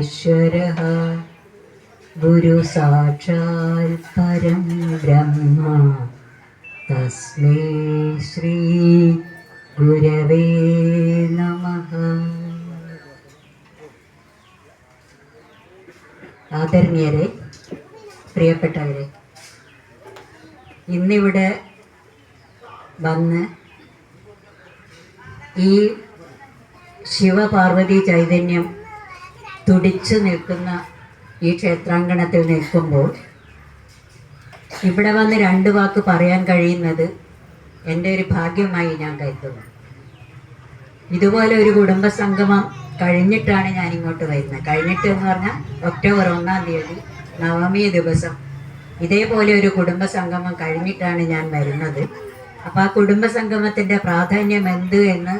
परमेश्वरः गुरु साक्षात् परं ब्रह्म तस्मै श्री गुरवे नमः. ആദരണീയരെ, പ്രിയപ്പെട്ടവരെ, ഇന്നിവിടെ വന്ന് ഈ ശിവപാർവതി ചൈതന്യം തുടിച്ചു നിൽക്കുന്ന ഈ ക്ഷേത്രാങ്കണത്തിൽ നിൽക്കുമ്പോൾ ഇവിടെ വന്ന് രണ്ട് വാക്ക് പറയാൻ കഴിയുന്നത് എൻ്റെ ഒരു ഭാഗ്യമായി ഞാൻ കരുതുന്നു. ഇതുപോലെ ഒരു കുടുംബസംഗമം കഴിഞ്ഞിട്ടാണ് ഞാൻ ഇങ്ങോട്ട് വരുന്നത്. കഴിഞ്ഞിട്ട് എന്ന് പറഞ്ഞാൽ ഒക്ടോബർ 1-ാം തീയതി നവമി ദിവസം ഇതേപോലെ ഒരു കുടുംബസംഗമം കഴിഞ്ഞിട്ടാണ് ഞാൻ വരുന്നത്. അപ്പോൾ ആ കുടുംബസംഗമത്തിൻ്റെ പ്രാധാന്യം എന്ത് എന്ന്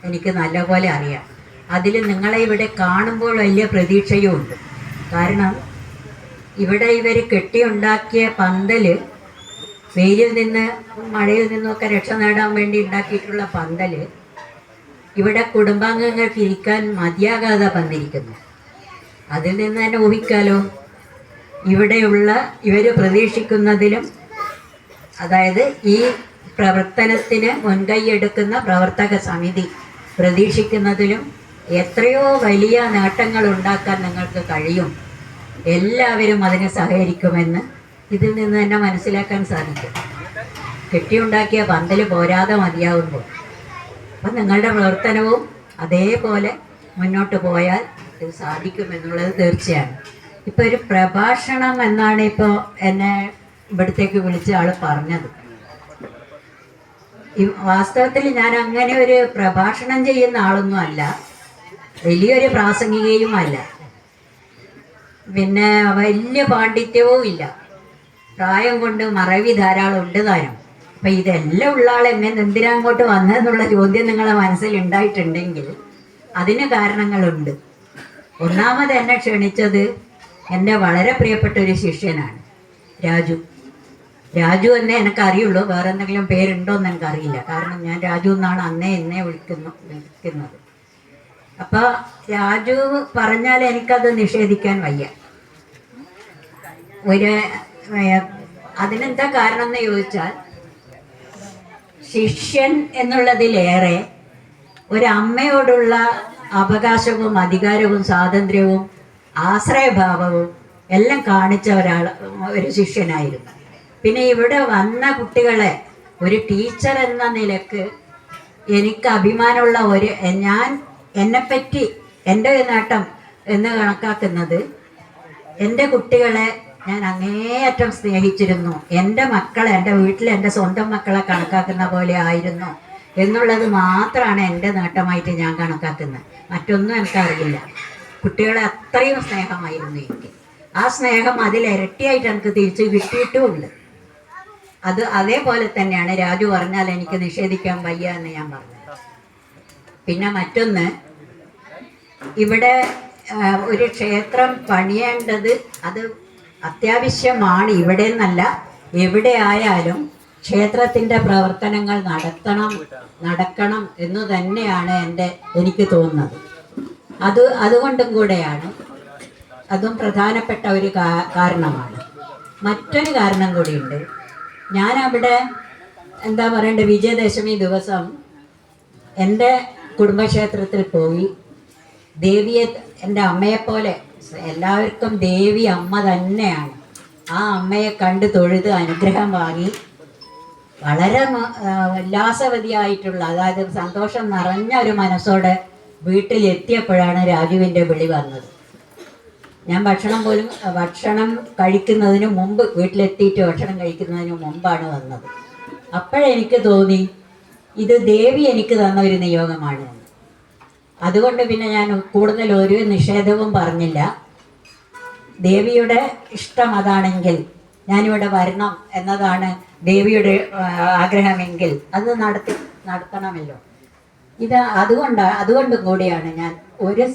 എനിക്ക് നല്ലപോലെ അറിയാം. അതിൽ നിങ്ങളെ ഇവിടെ കാണുമ്പോൾ വലിയ പ്രതീക്ഷയും ഉണ്ട്. കാരണം ഇവിടെ ഇവർ കെട്ടിയുണ്ടാക്കിയ പന്തൽ, വെയിലിൽ നിന്ന് മഴയിൽ നിന്നൊക്കെ രക്ഷ നേടാൻ വേണ്ടി ഉണ്ടാക്കിയിട്ടുള്ള പന്തൽ ഇവിടെ കുടുംബാംഗങ്ങൾക്ക് ഇരിക്കാൻ മതിയാകാതെ വന്നിരിക്കുന്നു. അതിൽ നിന്ന് തന്നെ ഊഹിക്കാലോ, ഇവിടെയുള്ള ഇവർ പ്രതീക്ഷിക്കുന്നതിലും, അതായത് ഈ പ്രവർത്തനത്തിന് മുൻകൈയെടുക്കുന്ന പ്രവർത്തക സമിതി പ്രതീക്ഷിക്കുന്നതിലും എത്രയോ വലിയ നേട്ടങ്ങൾ ഉണ്ടാക്കാൻ നിങ്ങൾക്ക് കഴിയും. എല്ലാവരും അതിന് സഹകരിക്കുമെന്ന് ഇതിൽ നിന്ന് തന്നെ മനസ്സിലാക്കാൻ സാധിക്കും. കെട്ടിയുണ്ടാക്കിയ പന്തൽ പോരാതെ മതിയാവുമ്പോൾ അപ്പം നിങ്ങളുടെ പ്രവർത്തനവും അതേപോലെ മുന്നോട്ട് പോയാൽ ഇത് സാധിക്കുമെന്നുള്ളത് തീർച്ചയാണ്. ഇപ്പോൾ ഒരു പ്രഭാഷണം എന്നാണ് ഇപ്പോൾ എന്നെ ഇവിടത്തേക്ക് വിളിച്ച ആൾ പറഞ്ഞത്. വാസ്തവത്തിൽ ഞാൻ അങ്ങനെ ഒരു പ്രഭാഷണം ചെയ്യുന്ന ആളൊന്നും അല്ല, വലിയൊരു പ്രാസംഗികയും അല്ല, പിന്നെ വലിയ പാണ്ഡിത്യവും ഇല്ല, പ്രായം കൊണ്ട് മറവി ധാരാളം ഉണ്ട് താനും. അപ്പം ഇതെല്ലാം ഉള്ള ആൾ എന്തിനാ അങ്ങോട്ട് വന്നതെന്നുള്ള ചോദ്യം നിങ്ങളെ മനസ്സിലുണ്ടായിട്ടുണ്ടെങ്കിൽ അതിന് കാരണങ്ങളുണ്ട്. ഒന്നാമത് എന്നെ ക്ഷണിച്ചത് എൻ്റെ വളരെ പ്രിയപ്പെട്ട ഒരു ശിഷ്യനാണ്, രാജു. രാജു എന്നേ എനിക്കറിയുള്ളൂ, വേറെ എന്തെങ്കിലും പേരുണ്ടോ എന്ന് എനിക്കറിയില്ല. കാരണം ഞാൻ രാജു എന്നാണ് എന്നെ വിളിക്കുന്നത്. അപ്പോൾ രാജു പറഞ്ഞാൽ എനിക്കത് നിഷേധിക്കാൻ വയ്യ. അതിനെന്താ കാരണം എന്ന് ചോദിച്ചാൽ, ശിഷ്യൻ എന്നുള്ളതിലേറെ ഒരമ്മയോടുള്ള അവകാശവും അധികാരവും സ്വാതന്ത്ര്യവും ആശ്രയഭാവവും എല്ലാം കാണിച്ച ഒരു ശിഷ്യനായിരുന്നു. പിന്നെ ഇവിടെ വന്ന കുട്ടികളെ ഒരു ടീച്ചർ എന്ന നിലക്ക് എനിക്ക് അഭിമാനമുള്ള എന്നെപ്പറ്റി എൻ്റെ ഒരു നേട്ടം എന്ന് കണക്കാക്കുന്നത്, എൻ്റെ കുട്ടികളെ ഞാൻ അങ്ങേയറ്റം സ്നേഹിച്ചിരുന്നു. എൻ്റെ മക്കളെ, എൻ്റെ വീട്ടിൽ എൻ്റെ സ്വന്തം മക്കളെ കണക്കാക്കുന്ന പോലെ ആയിരുന്നു എന്നുള്ളത് മാത്രമാണ് എൻ്റെ നേട്ടമായിട്ട് ഞാൻ കണക്കാക്കുന്നത്. മറ്റൊന്നും എനിക്കറിയില്ല. കുട്ടികളെ അത്രയും സ്നേഹമായിരുന്നു എനിക്ക്. ആ സ്നേഹം അതിലിരട്ടിയായിട്ട് എനിക്ക് തിരിച്ച് കിട്ടിയിട്ടുമുണ്ട്. അതേപോലെ തന്നെയാണ് രാജു പറഞ്ഞാൽ എനിക്ക് നിഷേധിക്കാൻ വയ്യ എന്ന് ഞാൻ പറഞ്ഞത്. പിന്നെ മറ്റൊന്ന്, ഇവിടെ ഒരു ക്ഷേത്രം പണിയേണ്ടത് അത് അത്യാവശ്യമാണ്. ഇവിടെ നിന്നല്ല, എവിടെ ആയാലും ക്ഷേത്രത്തിൻ്റെ പ്രവർത്തനങ്ങൾ നടക്കണം എന്ന് തന്നെയാണ് എനിക്ക് തോന്നുന്നത്. അതുകൊണ്ടും കൂടെയാണ്, അതും പ്രധാനപ്പെട്ട ഒരു കാരണമാണ്. മറ്റൊരു കാരണം കൂടിയുണ്ട്. ഞാനവിടെ എന്താ പറയണ്ടേ, വിജയദശമി ദിവസം എൻ്റെ കുടുംബക്ഷേത്രത്തിൽ പോയി ദേവിയെ, എൻ്റെ അമ്മയെപ്പോലെ എല്ലാവർക്കും ദേവി അമ്മ തന്നെയാണ്, ആ അമ്മയെ കണ്ട് തൊഴുത് അനുഗ്രഹം വാങ്ങി വളരെ ഉല്ലാസവതിയായിട്ടുള്ള, അതായത് സന്തോഷം നിറഞ്ഞ ഒരു മനസ്സോടെ വീട്ടിലെത്തിയപ്പോഴാണ് രാജുവിൻ്റെ വിളി വന്നത്. ഞാൻ ഭക്ഷണം കഴിക്കുന്നതിന് മുമ്പ്, വീട്ടിലെത്തിയിട്ട് ഭക്ഷണം കഴിക്കുന്നതിന് മുമ്പാണ് വന്നത്. അപ്പോഴെനിക്ക് തോന്നി ഇത് ദേവി എനിക്ക് തന്ന ഒരു നിയോഗമാണ്. അതുകൊണ്ട് പിന്നെ ഞാൻ കൂടുതൽ ഒരു നിഷേധവും പറഞ്ഞില്ല. ദേവിയുടെ ഇഷ്ടം അതാണെങ്കിൽ, ഞാനിവിടെ വരണം എന്നതാണ് ദേവിയുടെ ആഗ്രഹമെങ്കിൽ അത് നടത്തണമല്ലോ. അതുകൊണ്ടും കൂടിയാണ് ഞാൻ ഒരു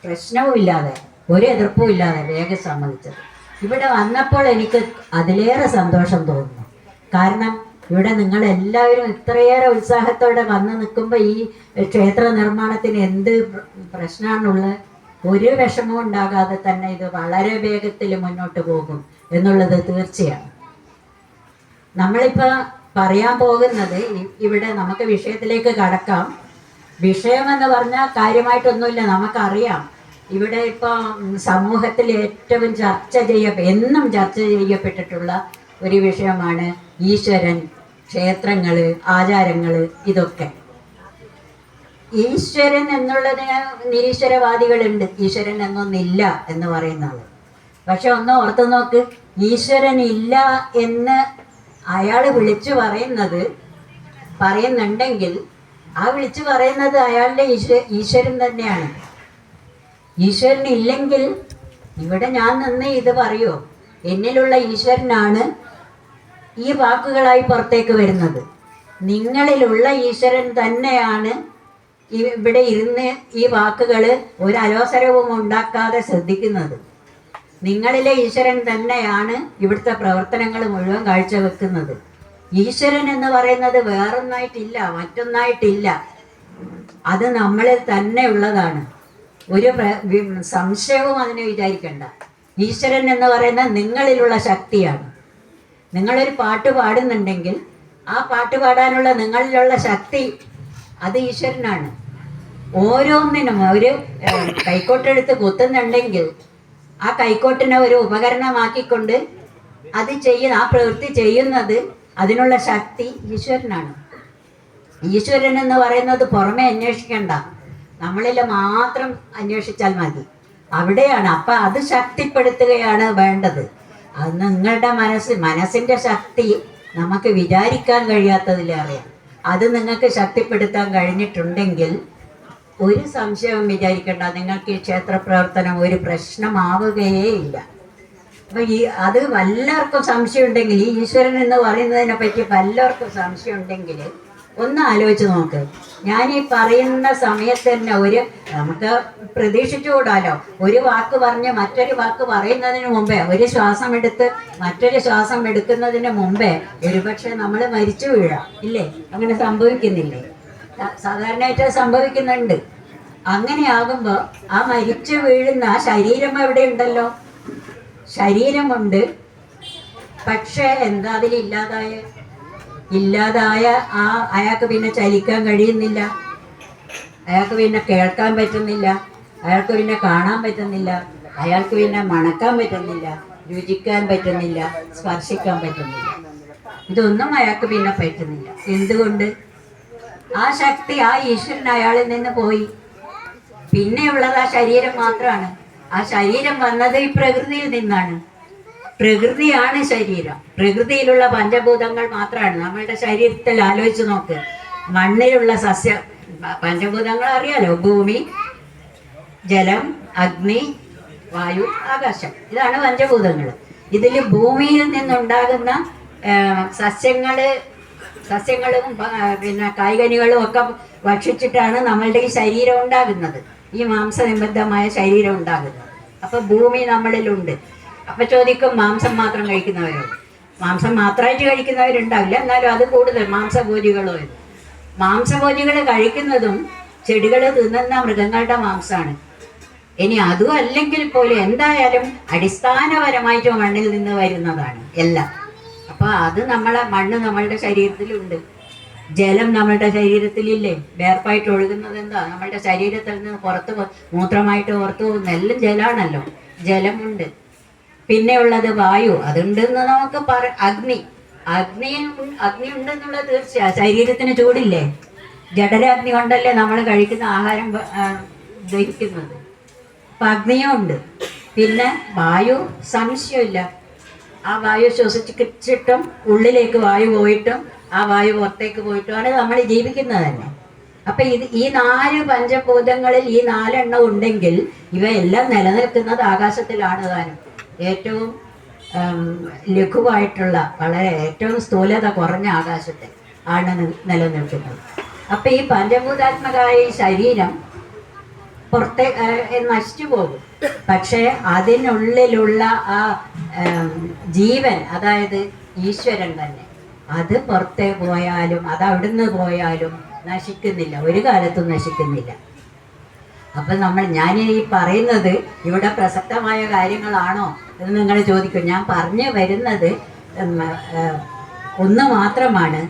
പ്രശ്നവും ഇല്ലാതെ, ഒരു എതിർപ്പും ഇല്ലാതെ വേഗം സമ്മതിച്ചത്. ഇവിടെ വന്നപ്പോൾ എനിക്ക് അതിലേറെ സന്തോഷം തോന്നുന്നു. കാരണം ഇവിടെ നിങ്ങളെല്ലാവരും ഇത്രയേറെ ഉത്സാഹത്തോടെ വന്ന് നിൽക്കുമ്പോൾ ഈ ക്ഷേത്ര നിർമ്മാണത്തിന് എന്ത് പ്രശ്നമാണുള്ളത്? ഒരു വിഷമവും ഉണ്ടാകാതെ തന്നെ ഇത് വളരെ വേഗത്തിൽ മുന്നോട്ട് പോകും എന്നുള്ളത് തീർച്ചയാണ്. നമ്മളിപ്പോൾ പറയാൻ പോകുന്നത് ഇവിടെ നമുക്ക് വിഷയത്തിലേക്ക് കടക്കാം. വിഷയമെന്ന് പറഞ്ഞാൽ കാര്യമായിട്ടൊന്നുമില്ല, നമുക്കറിയാം. ഇവിടെ ഇപ്പോൾ സമൂഹത്തിൽ ഏറ്റവും എന്നും ചർച്ച ചെയ്യപ്പെട്ടിട്ടുള്ള ഒരു വിഷയമാണ് ഈശ്വരൻ, ക്ഷേത്രങ്ങൾ, ആചാരങ്ങൾ. ഇതൊക്കെ ഈശ്വരൻ എന്നുള്ളതിന് നിരീശ്വരവാദികളുണ്ട്. ഈശ്വരൻ എന്നൊന്നില്ല എന്ന് പറയുന്ന ആള്. പക്ഷെ ഒന്ന് ഓർത്തു നോക്ക്, ഈശ്വരൻ ഇല്ല എന്ന് അയാൾ വിളിച്ചു പറയുന്നുണ്ടെങ്കിൽ ആ വിളിച്ചു പറയുന്നത് അയാളുടെ ഈശ്വരൻ തന്നെയാണ്. ഈശ്വരൻ ഇല്ലെങ്കിൽ ഇവിടെ ഞാൻ നിന്ന് ഇത് പറയുമോ? എന്നിലുള്ള ഈശ്വരനാണ് ഈ വാക്കുകളായി പുറത്തേക്ക് വരുന്നത്. നിങ്ങളിലുള്ള ഈശ്വരൻ തന്നെയാണ് ഇവിടെ ഇരുന്ന് ഈ വാക്കുകൾ ഒരു അലോസരവും ഉണ്ടാക്കാതെ ശ്രദ്ധിക്കുന്നത്. നിങ്ങളിലെ ഈശ്വരൻ തന്നെയാണ് ഇവിടുത്തെ പ്രവർത്തനങ്ങൾ മുഴുവൻ കാഴ്ചവെക്കുന്നത്. ഈശ്വരൻ എന്ന് പറയുന്നത് വേറൊന്നായിട്ടില്ല, മറ്റൊന്നായിട്ടില്ല. അത് നമ്മളിൽ തന്നെ ഉള്ളതാണ്. ഒരു സംശയവും അതിനെ വിചാരിക്കണ്ട. ഈശ്വരൻ എന്ന് പറയുന്നത് നിങ്ങളിലുള്ള ശക്തിയാണ്. നിങ്ങളൊരു പാട്ട് പാടുന്നുണ്ടെങ്കിൽ ആ പാട്ട് പാടാനുള്ള നിങ്ങളിലുള്ള ശക്തി അത് ഈശ്വരനാണ്. ഓരോന്നിനും ഒരു കൈക്കോട്ടെടുത്ത് കുത്തുന്നുണ്ടെങ്കിൽ ആ കൈക്കോട്ടിനെ ഒരു ഉപകരണമാക്കിക്കൊണ്ട് ആ പ്രവൃത്തി ചെയ്യുന്നത്, അതിനുള്ള ശക്തി ഈശ്വരനാണ്. ഈശ്വരൻ എന്ന് പറയുന്നത് പുറമെ അന്വേഷിക്കണ്ട, നമ്മളിൽ മാത്രം അന്വേഷിച്ചാൽ മതി. അവിടെയാണ്. അപ്പം അത് ശക്തിപ്പെടുത്തുകയാണ് വേണ്ടത്. അത് നിങ്ങളുടെ മനസ്സിൻ്റെ ശക്തി നമുക്ക് വിചാരിക്കാൻ കഴിയാത്തതിലേറെയാണ്. അത് നിങ്ങൾക്ക് ശക്തിപ്പെടുത്താൻ കഴിഞ്ഞിട്ടുണ്ടെങ്കിൽ ഒരു സംശയവും വിചാരിക്കേണ്ട, നിങ്ങൾക്ക് ഈ ക്ഷേത്രപ്രവർത്തനം ഒരു പ്രശ്നമാവുകയേ ഇല്ല. അപ്പം അത് വല്ലവർക്കും സംശയം ഉണ്ടെങ്കിൽ, ഈ ഈശ്വരൻ എന്ന് പറയുന്നതിനെ പറ്റി വല്ലവർക്കും സംശയം ഉണ്ടെങ്കിൽ ഒന്ന് ആലോചിച്ച് നോക്ക്. ഞാൻ ഈ പറയുന്ന സമയത്ത് തന്നെ നമുക്ക് പ്രതീക്ഷിച്ചുകൂടാലോ, ഒരു വാക്ക് പറഞ്ഞ് മറ്റൊരു വാക്ക് പറയുന്നതിന് മുമ്പേ, ഒരു ശ്വാസം എടുത്ത് മറ്റൊരു ശ്വാസം എടുക്കുന്നതിന് മുമ്പേ ഒരുപക്ഷെ നമ്മൾ മരിച്ചു വീഴാം, ഇല്ലേ? അങ്ങനെ സംഭവിക്കുന്നില്ലേ? സാധാരണയായിട്ട് സംഭവിക്കുന്നുണ്ട്. അങ്ങനെയാകുമ്പോൾ ആ മരിച്ചു വീഴുന്ന ശരീരം എവിടെ ഉണ്ടല്ലോ, ശരീരമുണ്ട്. പക്ഷേ എന്താ ഇല്ലാതായ അയാൾക്ക് പിന്നെ ചലിക്കാൻ കഴിയുന്നില്ല, അയാൾക്ക് പിന്നെ കേൾക്കാൻ പറ്റുന്നില്ല, അയാൾക്ക് പിന്നെ കാണാൻ പറ്റുന്നില്ല, അയാൾക്ക് പിന്നെ മണക്കാൻ പറ്റുന്നില്ല, രുചിക്കാൻ പറ്റുന്നില്ല, സ്പർശിക്കാൻ പറ്റുന്നില്ല. ഇതൊന്നും അയാൾക്ക് പിന്നെ പറ്റുന്നില്ല. എന്തുകൊണ്ട്? ആ ശക്തി, ആ ഈശ്വരൻ അയാളിൽ നിന്ന് പോയി. പിന്നെയുള്ളത് ആ ശരീരം മാത്രമാണ്. ആ ശരീരം വന്നത് ഈ പ്രകൃതിയിൽ നിന്നാണ്. പ്രകൃതിയാണ് ശരീരം. പ്രകൃതിയിലുള്ള പഞ്ചഭൂതങ്ങൾ മാത്രമാണ് നമ്മളുടെ ശരീരത്തിൽ. ആലോചിച്ച് നോക്ക്, മണ്ണിലുള്ള പഞ്ചഭൂതങ്ങൾ അറിയാലോ, ഭൂമി, ജലം, അഗ്നി, വായു, ആകാശം. ഇതാണ് പഞ്ചഭൂതങ്ങൾ. ഇതിൽ ഭൂമിയിൽ നിന്നുണ്ടാകുന്ന സസ്യങ്ങളും പിന്നെ കായ്കനികളും ഒക്കെ ഭക്ഷിച്ചിട്ടാണ് നമ്മളുടെ ഈ ശരീരം ഉണ്ടാകുന്നത്, ഈ മാംസനിബദ്ധമായ ശരീരം ഉണ്ടാകുന്നത്. അപ്പൊ ഭൂമി നമ്മളിലുണ്ട്. അപ്പൊ ചോദിക്കും, മാംസം മാത്രം കഴിക്കുന്നവരോ? മാംസം മാത്രമായിട്ട് കഴിക്കുന്നവരുണ്ടാവില്ല, എന്നാലും അത് കൂടുതൽ മാംസഭോജികളോ. മാംസഭോജികൾ കഴിക്കുന്നതും ചെടികൾ തിന്നുന്ന മൃഗങ്ങളുടെ മാംസമാണ്. ഇനി അതും അല്ലെങ്കിൽ പോലും എന്തായാലും അടിസ്ഥാനപരമായിട്ട് മണ്ണിൽ നിന്ന് വരുന്നതാണ് എല്ലാം. അപ്പൊ അത് മണ്ണ് നമ്മളുടെ ശരീരത്തിലുണ്ട്. ജലം നമ്മളുടെ ശരീരത്തിലില്ലേ? വേർപ്പായിട്ട് ഒഴുകുന്നത് എന്താ? നമ്മളുടെ ശരീരത്തിൽ നിന്ന് മൂത്രമായിട്ട് പുറത്തു പോകുന്ന എല്ലാം ജലമാണല്ലോ. ജലമുണ്ട്. പിന്നെ ഉള്ളത് വായു, അതുണ്ടെന്ന് നമുക്ക് അഗ്നി ഉണ്ടെന്നുള്ളത് തീർച്ചയാണ്. ശരീരത്തിന് ചൂടില്ലേ? ജഠരാഗ്നി കൊണ്ടല്ലേ നമ്മൾ കഴിക്കുന്ന ആഹാരം ദഹിക്കുന്നത്. അപ്പം അഗ്നിയും ഉണ്ട്. പിന്നെ വായു സംശയമില്ല. ആ വായു ശ്വസിച്ചിട്ടും ഉള്ളിലേക്ക് വായു പോയിട്ടും ആ വായു പുറത്തേക്ക് പോയിട്ടുമാണ് നമ്മൾ ജീവിക്കുന്നത് തന്നെ. അപ്പം ഈ 4 പഞ്ചഭൂതങ്ങളിൽ ഈ 4 എണ്ണം ഉണ്ടെങ്കിൽ ഇവയെല്ലാം നിലനിൽക്കുന്നത് ആകാശത്തിലാണ് താനും. ഏറ്റവും ലഘുവായിട്ടുള്ള, വളരെ ഏറ്റവും സ്ഥൂലത കുറഞ്ഞ ആകാശത്തിൽ ആണ് നിലനിൽക്കുന്നത്. അപ്പം ഈ പഞ്ചഭൂതാത്മകമായ ഈ ശരീരം നശിച്ചു പോകും. പക്ഷേ അതിനുള്ളിലുള്ള ആ ജീവൻ, അതായത് ഈശ്വരൻ തന്നെ, അത് പുറത്തെ പോയാലും അത് അവിടുന്ന് പോയാലും നശിക്കുന്നില്ല, ഒരു കാലത്തും നശിക്കുന്നില്ല. അപ്പം ഞാൻ ഈ പറയുന്നത് ഇവിടെ പ്രസക്തമായ കാര്യങ്ങളാണോ എന്ന് നിങ്ങൾ ചോദിക്കും. ഞാൻ പറഞ്ഞു വരുന്നത് ഉം, ഏഹ്, ഒന്ന് മാത്രമാണ്.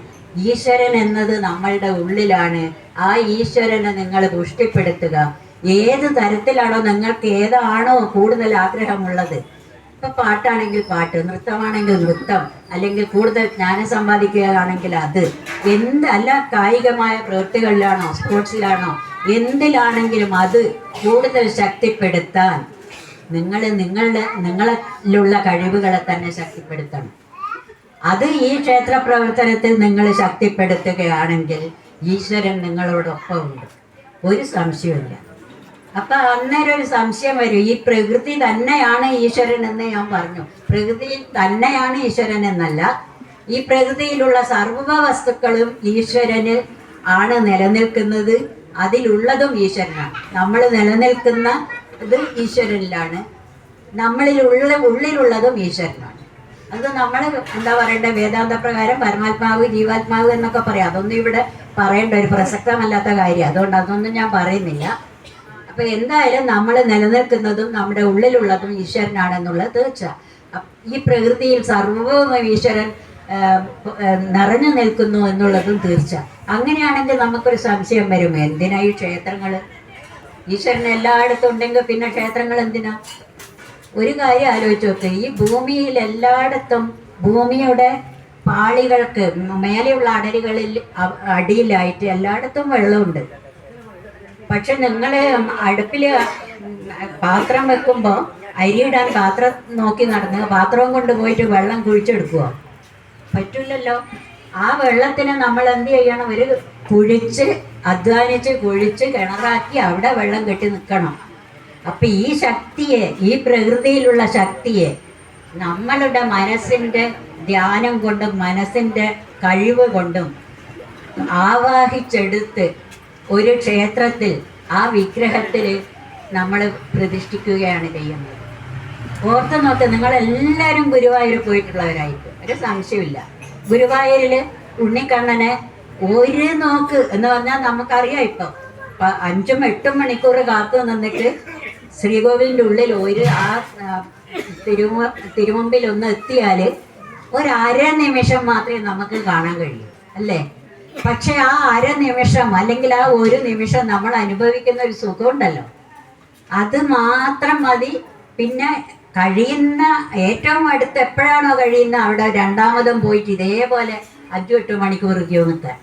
ഈശ്വരൻ എന്നത് നമ്മളുടെ ഉള്ളിലാണ്. ആ ഈശ്വരനെ നിങ്ങൾ പുഷ്ടിപ്പെടുത്തുക. ഏത് തരത്തിലാണോ നിങ്ങൾക്ക് ഏതാണോ കൂടുതൽ ആഗ്രഹമുള്ളത്, ഇപ്പൊ പാട്ടാണെങ്കിൽ പാട്ട്, നൃത്തമാണെങ്കിൽ നൃത്തം, അല്ലെങ്കിൽ കൂടുതൽ ജ്ഞാനം സമ്പാദിക്കുകയാണെങ്കിൽ അത്, അല്ല കായികമായ പ്രവൃത്തികളിലാണോ സ്പോർട്സിലാണോ എന്തിലാണെങ്കിലും അത് കൂടുതൽ ശക്തിപ്പെടുത്താൻ നിങ്ങളിലുള്ള കഴിവുകളെ തന്നെ ശക്തിപ്പെടുത്തണം. അത് ഈ ക്ഷേത്ര പ്രവർത്തനത്തിൽ നിങ്ങൾ ശക്തിപ്പെടുത്തുകയാണെങ്കിൽ ഈശ്വരൻ നിങ്ങളോടൊപ്പം ഉണ്ട്, ഒരു സംശയമില്ല. അപ്പൊ അന്നേരം ഒരു സംശയം വരും, ഈ പ്രകൃതി തന്നെയാണ് ഈശ്വരൻ എന്ന് ഞാൻ പറഞ്ഞു. പ്രകൃതിയിൽ തന്നെയാണ് ഈശ്വരൻ എന്നല്ല, ഈ പ്രകൃതിയിലുള്ള സർവ്വ വസ്തുക്കളും ഈശ്വരന് ആണ് നിലനിൽക്കുന്നത്. അതിലുള്ളതും ഈശ്വരനാണ്. നമ്മൾ നിലനിൽക്കുന്ന ഇത് ഈശ്വരനിലാണ്, ഉള്ളിലുള്ളതും ഈശ്വരനാണ്. അത് നമ്മൾ എന്താ പറയണ്ടേ, വേദാന്ത പ്രകാരം പരമാത്മാവ് ജീവാത്മാവ് എന്നൊക്കെ പറയാം. അതൊന്നും ഇവിടെ പറയേണ്ട ഒരു പ്രസക്തമല്ലാത്ത കാര്യം, അതുകൊണ്ട് അതൊന്നും ഞാൻ പറയുന്നില്ല. അപ്പൊ എന്തായാലും നമ്മൾ നിലനിൽക്കുന്നതും നമ്മുടെ ഉള്ളിലുള്ളതും ഈശ്വരനാണെന്നുള്ളത് തീർച്ച. ഈ പ്രകൃതിയിൽ സർവവും ഈശ്വരൻ നിറഞ്ഞു നിൽക്കുന്നു എന്നുള്ളതും തീർച്ച. അങ്ങനെയാണെങ്കിൽ നമുക്കൊരു സംശയം വരും, എന്തിനാ ഈ ക്ഷേത്രങ്ങൾ? ഈശ്വരൻ എല്ലായിടത്തും ഉണ്ടെങ്കിൽ പിന്നെ ക്ഷേത്രങ്ങൾ എന്തിനാ? ഒരു കാര്യം ആലോചിച്ച് നോക്ക്, ഈ ഭൂമിയിൽ എല്ലായിടത്തും ഭൂമിയുടെ പാളികൾക്ക് മേലെയുള്ള അടിയിലായിട്ട് എല്ലായിടത്തും വെള്ളമുണ്ട്. പക്ഷെ നിങ്ങൾ അടുപ്പിൽ പാത്രം വെക്കുമ്പോൾ അരിയിടാൻ പാത്രം നോക്കി നടന്ന് പാത്രവും കൊണ്ട് പോയിട്ട് വെള്ളം കുഴിച്ചെടുക്കുക? പറ്റില്ലല്ലോ. ആ വെള്ളത്തിന് നമ്മൾ എന്ത് ചെയ്യണം? അധ്വാനിച്ച് കുഴിച്ച് കിണറാക്കി അവിടെ വെള്ളം കെട്ടി നിൽക്കണം. അപ്പൊ ഈ ശക്തിയെ, ഈ പ്രകൃതിയിലുള്ള ശക്തിയെ നമ്മളുടെ മനസ്സിന്റെ ധ്യാനം കൊണ്ടും മനസ്സിന്റെ കഴിവ് കൊണ്ടും ആവാഹിച്ചെടുത്ത് ഒരു ക്ഷേത്രത്തിൽ ആ വിഗ്രഹത്തിൽ നമ്മൾ പ്രതിഷ്ഠിക്കുകയാണ് ചെയ്യുന്നത്. ഓർത്ത് നോക്ക്, നിങ്ങളെല്ലാവരും ഗുരുവായൂർ പോയിട്ടുള്ളവരായിരിക്കും, ഒരു സംശയമില്ല. ഗുരുവായൂരിൽ ഉണ്ണിക്കണ്ണനെ ഒരു നോക്ക് എന്ന് പറഞ്ഞാൽ നമുക്കറിയാം. ഇപ്പം 5-8 മണിക്കൂർ കാത്തു നിന്നിട്ട് ശ്രീകോവിലിൻ്റെ ഉള്ളിൽ ആ തിരുമുമ്പിൽ ഒന്ന് എത്തിയാൽ ഒരര നിമിഷം മാത്രമേ നമുക്ക് കാണാൻ കഴിയൂ, അല്ലേ? പക്ഷെ ആ അര നിമിഷം അല്ലെങ്കിൽ ആ ഒരു നിമിഷം നമ്മൾ അനുഭവിക്കുന്ന ഒരു സുഖമുണ്ടല്ലോ, അത് മാത്രം മതി. പിന്നെ കഴിയുന്ന ഏറ്റവും അടുത്ത് എപ്പോഴാണോ കഴിയുന്ന അവിടെ രണ്ടാമതും പോയിട്ട് ഇതേപോലെ 5-8 മണിക്കൂർ ക്യൂ നിൽക്കാൻ.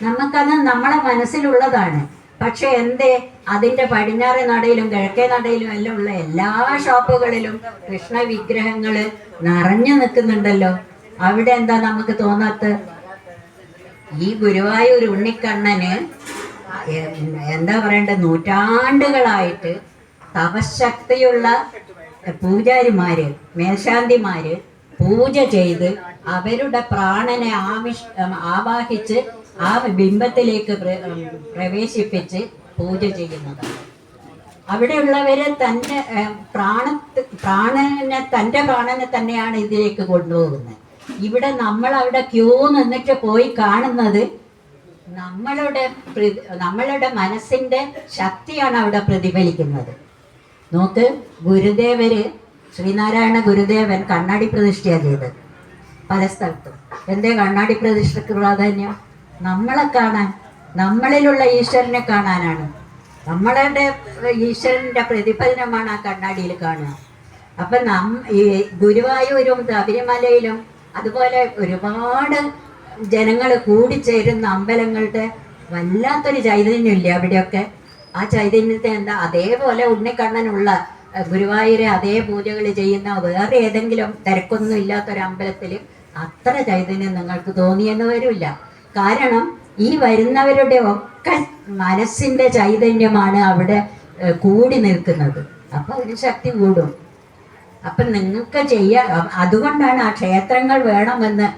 നമുക്കത് നമ്മളെ മനസ്സിലുള്ളതാണ്. പക്ഷെ എന്തേ, അതിൻ്റെ പടിഞ്ഞാറ് നടയിലും കിഴക്കേ നടയിലും എല്ലാം ഉള്ള എല്ലാ ഷോപ്പുകളിലും കൃഷ്ണ വിഗ്രഹങ്ങൾ നിറഞ്ഞു നിൽക്കുന്നുണ്ടല്ലോ. അവിടെ എന്താ നമുക്ക് തോന്നാത്ത? ഈ ഗുരുവായൂർ ഉണ്ണിക്കണ്ണന് എന്താ പറയണ്ടത്, നൂറ്റാണ്ടുകളായിട്ട് തപശക്തിയുള്ള പൂജാരിമാര്, മേൽശാന്തിമാര് പൂജ ചെയ്ത് അവരുടെ പ്രാണനെ ആവാഹിച്ച് ആ ബിംബത്തിലേക്ക് പ്രവേശിപ്പിച്ച് പൂജ ചെയ്യുന്നതാണ്. അവിടെയുള്ളവര് തൻ്റെ പ്രാണനെ തന്നെയാണ് ഇതിലേക്ക് കൊണ്ടുപോകുന്നത്. ഇവിടെ നമ്മൾ അവിടെ ക്യൂ നിന്നിട്ട് പോയി കാണുന്നത് നമ്മളുടെ മനസ്സിന്റെ ശക്തിയാണ് അവിടെ പ്രതിഫലിക്കുന്നത്. നോക്ക്, ഗുരുദേവര്, ശ്രീനാരായണ ഗുരുദേവൻ കണ്ണാടി പ്രതിഷ്ഠയാണ് ചെയ്തത് പല സ്ഥലത്തും. എന്തേ കണ്ണാടി പ്രതിഷ്ഠക്ക് പ്രാധാന്യം? നമ്മളെ കാണാൻ, നമ്മളിലുള്ള ഈശ്വരനെ കാണാനാണ്. നമ്മളുടെ ഈശ്വരന്റെ പ്രതിഫലനമാണ് ആ കണ്ണാടിയിൽ കാണുക. അപ്പൊ ഈ ഗുരുവായൂരും ശബരിമലയിലും അതുപോലെ ഒരുപാട് ജനങ്ങൾ കൂടിച്ചേരുന്ന അമ്പലങ്ങളുടെ വല്ലാത്തൊരു ചൈതന്യമില്ല അവിടെയൊക്കെ. ആ ചൈതന്യത്തെ എന്താ, അതേപോലെ ഉണ്ണിക്കണ്ണനുള്ള ഗുരുവായൂരെ അതേ പൂജകൾ ചെയ്യുന്ന വേറെ ഏതെങ്കിലും തിരക്കൊന്നും ഇല്ലാത്തൊരു അമ്പലത്തിൽ അത്ര ചൈതന്യം നിങ്ങൾക്ക് തോന്നിയെന്ന് വരില്ല. കാരണം ഈ വരുന്നവരുടെ ഒക്കെ മനസ്സിന്റെ ചൈതന്യമാണ് അവിടെ കൂടി നിൽക്കുന്നത്. അപ്പൊ അതിന് ശക്തി കൂടും. അപ്പൊ നിങ്ങൾക്ക് അതുകൊണ്ടാണ് ആ ക്ഷേത്രങ്ങൾ വേണമെന്ന്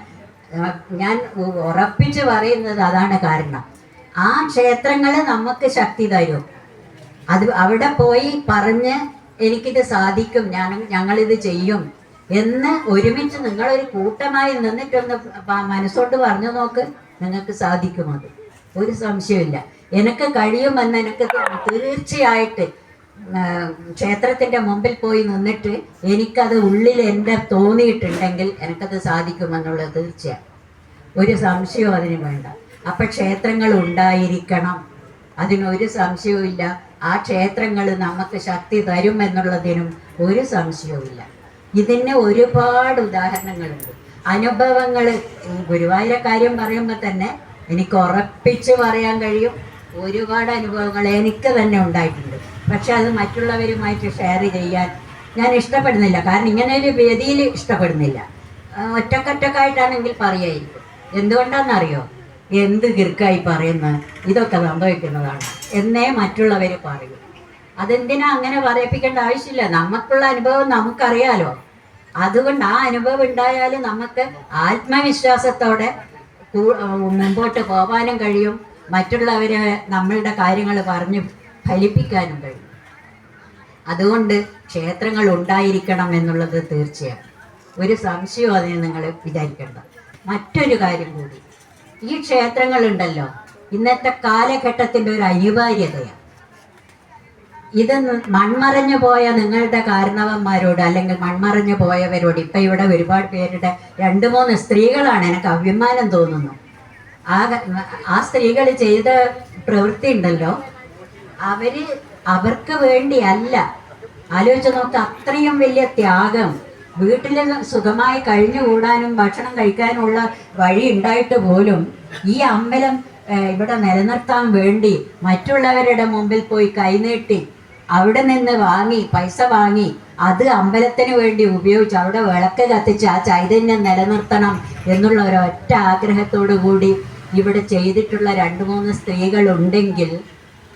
ഞാൻ ഉറപ്പിച്ച് പറയുന്നത്. അതാണ് കാരണം. ആ ക്ഷേത്രങ്ങൾ നമുക്ക് ശക്തി തരും. അവിടെ പോയി പറഞ്ഞ് എനിക്കിത് സാധിക്കും, ഞങ്ങളിത് ചെയ്യും എന്ന് ഒരുമിച്ച് നിങ്ങളൊരു കൂട്ടമായി നിന്നിട്ടൊന്ന് മനസ്സോട്ട് പറഞ്ഞു നോക്ക്, നിങ്ങൾക്ക് സാധിക്കും. അത് ഒരു സംശയമില്ല. എനിക്ക് കഴിയുമെന്ന് എനിക്ക് തീർച്ചയായിട്ട് ക്ഷേത്രത്തിൻ്റെ മുമ്പിൽ പോയി നിന്നിട്ട് എനിക്കത് ഉള്ളിൽ എൻ്റെ തോന്നിയിട്ടുണ്ടെങ്കിൽ എനിക്കത് സാധിക്കുമെന്നുള്ളത് തീർച്ചയാണ്. ഒരു സംശയവും അതിന് വേണ്ട. അപ്പം ക്ഷേത്രങ്ങൾ ഉണ്ടായിരിക്കണം, അതിനൊരു സംശയവുമില്ല. ആ ക്ഷേത്രങ്ങൾ നമുക്ക് ശക്തി തരുമെന്നുള്ളതിനും ഒരു സംശയവുമില്ല. ഇതിന് ഒരുപാട് ഉദാഹരണങ്ങളുണ്ട്, അനുഭവങ്ങൾ. ഗുരുവായൂരെ കാര്യം പറയുമ്പോൾ തന്നെ എനിക്ക് ഉറപ്പിച്ച് പറയാൻ കഴിയും, ഒരുപാട് അനുഭവങ്ങൾ എനിക്ക് തന്നെ ഉണ്ടായിട്ടുണ്ട്. പക്ഷെ അത് മറ്റുള്ളവരുമായിട്ട് ഷെയർ ചെയ്യാൻ ഞാൻ ഇഷ്ടപ്പെടുന്നില്ല. കാരണം ഇങ്ങനെ ഒരു വേദിയിൽ ഇഷ്ടപ്പെടുന്നില്ല. ഒറ്റക്കൊറ്റക്കായിട്ടാണെങ്കിൽ പറയായിരിക്കും. എന്തുകൊണ്ടാണെന്നറിയോ? എന്ത് കിർക്കായി പറയുന്നത്, ഇതൊക്കെ സംഭവിക്കുന്നതാണ് എന്നേ മറ്റുള്ളവർ പറയും. അതെന്തിനാ അങ്ങനെ പറയിപ്പിക്കേണ്ട ആവശ്യമില്ല. നമുക്കുള്ള അനുഭവം നമുക്കറിയാലോ. അതുകൊണ്ട് ആ അനുഭവം ഉണ്ടായാൽ നമുക്ക് ആത്മവിശ്വാസത്തോടെ മുമ്പോട്ട് പോകാനും കഴിയും, മറ്റുള്ളവരെ നമ്മളുടെ കാര്യങ്ങൾ പറഞ്ഞ് ഫലിപ്പിക്കാനും കഴിയും. അതുകൊണ്ട് ക്ഷേത്രങ്ങൾ ഉണ്ടായിരിക്കണം എന്നുള്ളത് തീർച്ചയാണ്, ഒരു സംശയവും അതിന് നിങ്ങൾ വിചാരിക്കേണ്ട. മറ്റൊരു കാര്യം കൂടി, ഈ ക്ഷേത്രങ്ങളുണ്ടല്ലോ ഇന്നത്തെ കാലഘട്ടത്തിൻ്റെ ഒരു അനിവാര്യതയാണ്. ഇത് മൺമറഞ്ഞു പോയ നിങ്ങളുടെ കാരണവന്മാരോട് അല്ലെങ്കിൽ മൺമറഞ്ഞു പോയവരോട്, ഇപ്പം ഇവിടെ ഒരുപാട് പേരുടെ 2-3 സ്ത്രീകളാണ് എനിക്ക് അഭിമാനം തോന്നുന്നു. ആ സ്ത്രീകൾ ചെയ്ത പ്രവൃത്തി ഉണ്ടല്ലോ, അവർക്ക് വേണ്ടിയല്ല. ആലോചിച്ച് നോക്ക്, അത്രയും വലിയ ത്യാഗം. വീട്ടിൽ സുഖമായി കഴിഞ്ഞുകൂടാനും ഭക്ഷണം കഴിക്കാനുള്ള വഴി ഉണ്ടായിട്ട് പോലും ഈ അമ്പലം ഇവിടെ നിലനിർത്താൻ വേണ്ടി മറ്റുള്ളവരുടെ മുമ്പിൽ പോയി കൈനീട്ടി അവിടെ നിന്ന് വാങ്ങി, പൈസ വാങ്ങി, അത് അമ്പലത്തിന് വേണ്ടി ഉപയോഗിച്ച് അവിടെ വിളക്ക് കത്തിച്ച് ആ ചൈതന്യം നിലനിർത്തണം എന്നുള്ള ഒരൊറ്റ ആഗ്രഹത്തോടു കൂടി ഇവിടെ ചെയ്തിട്ടുള്ള 2-3 സ്ത്രീകളുണ്ടെങ്കിൽ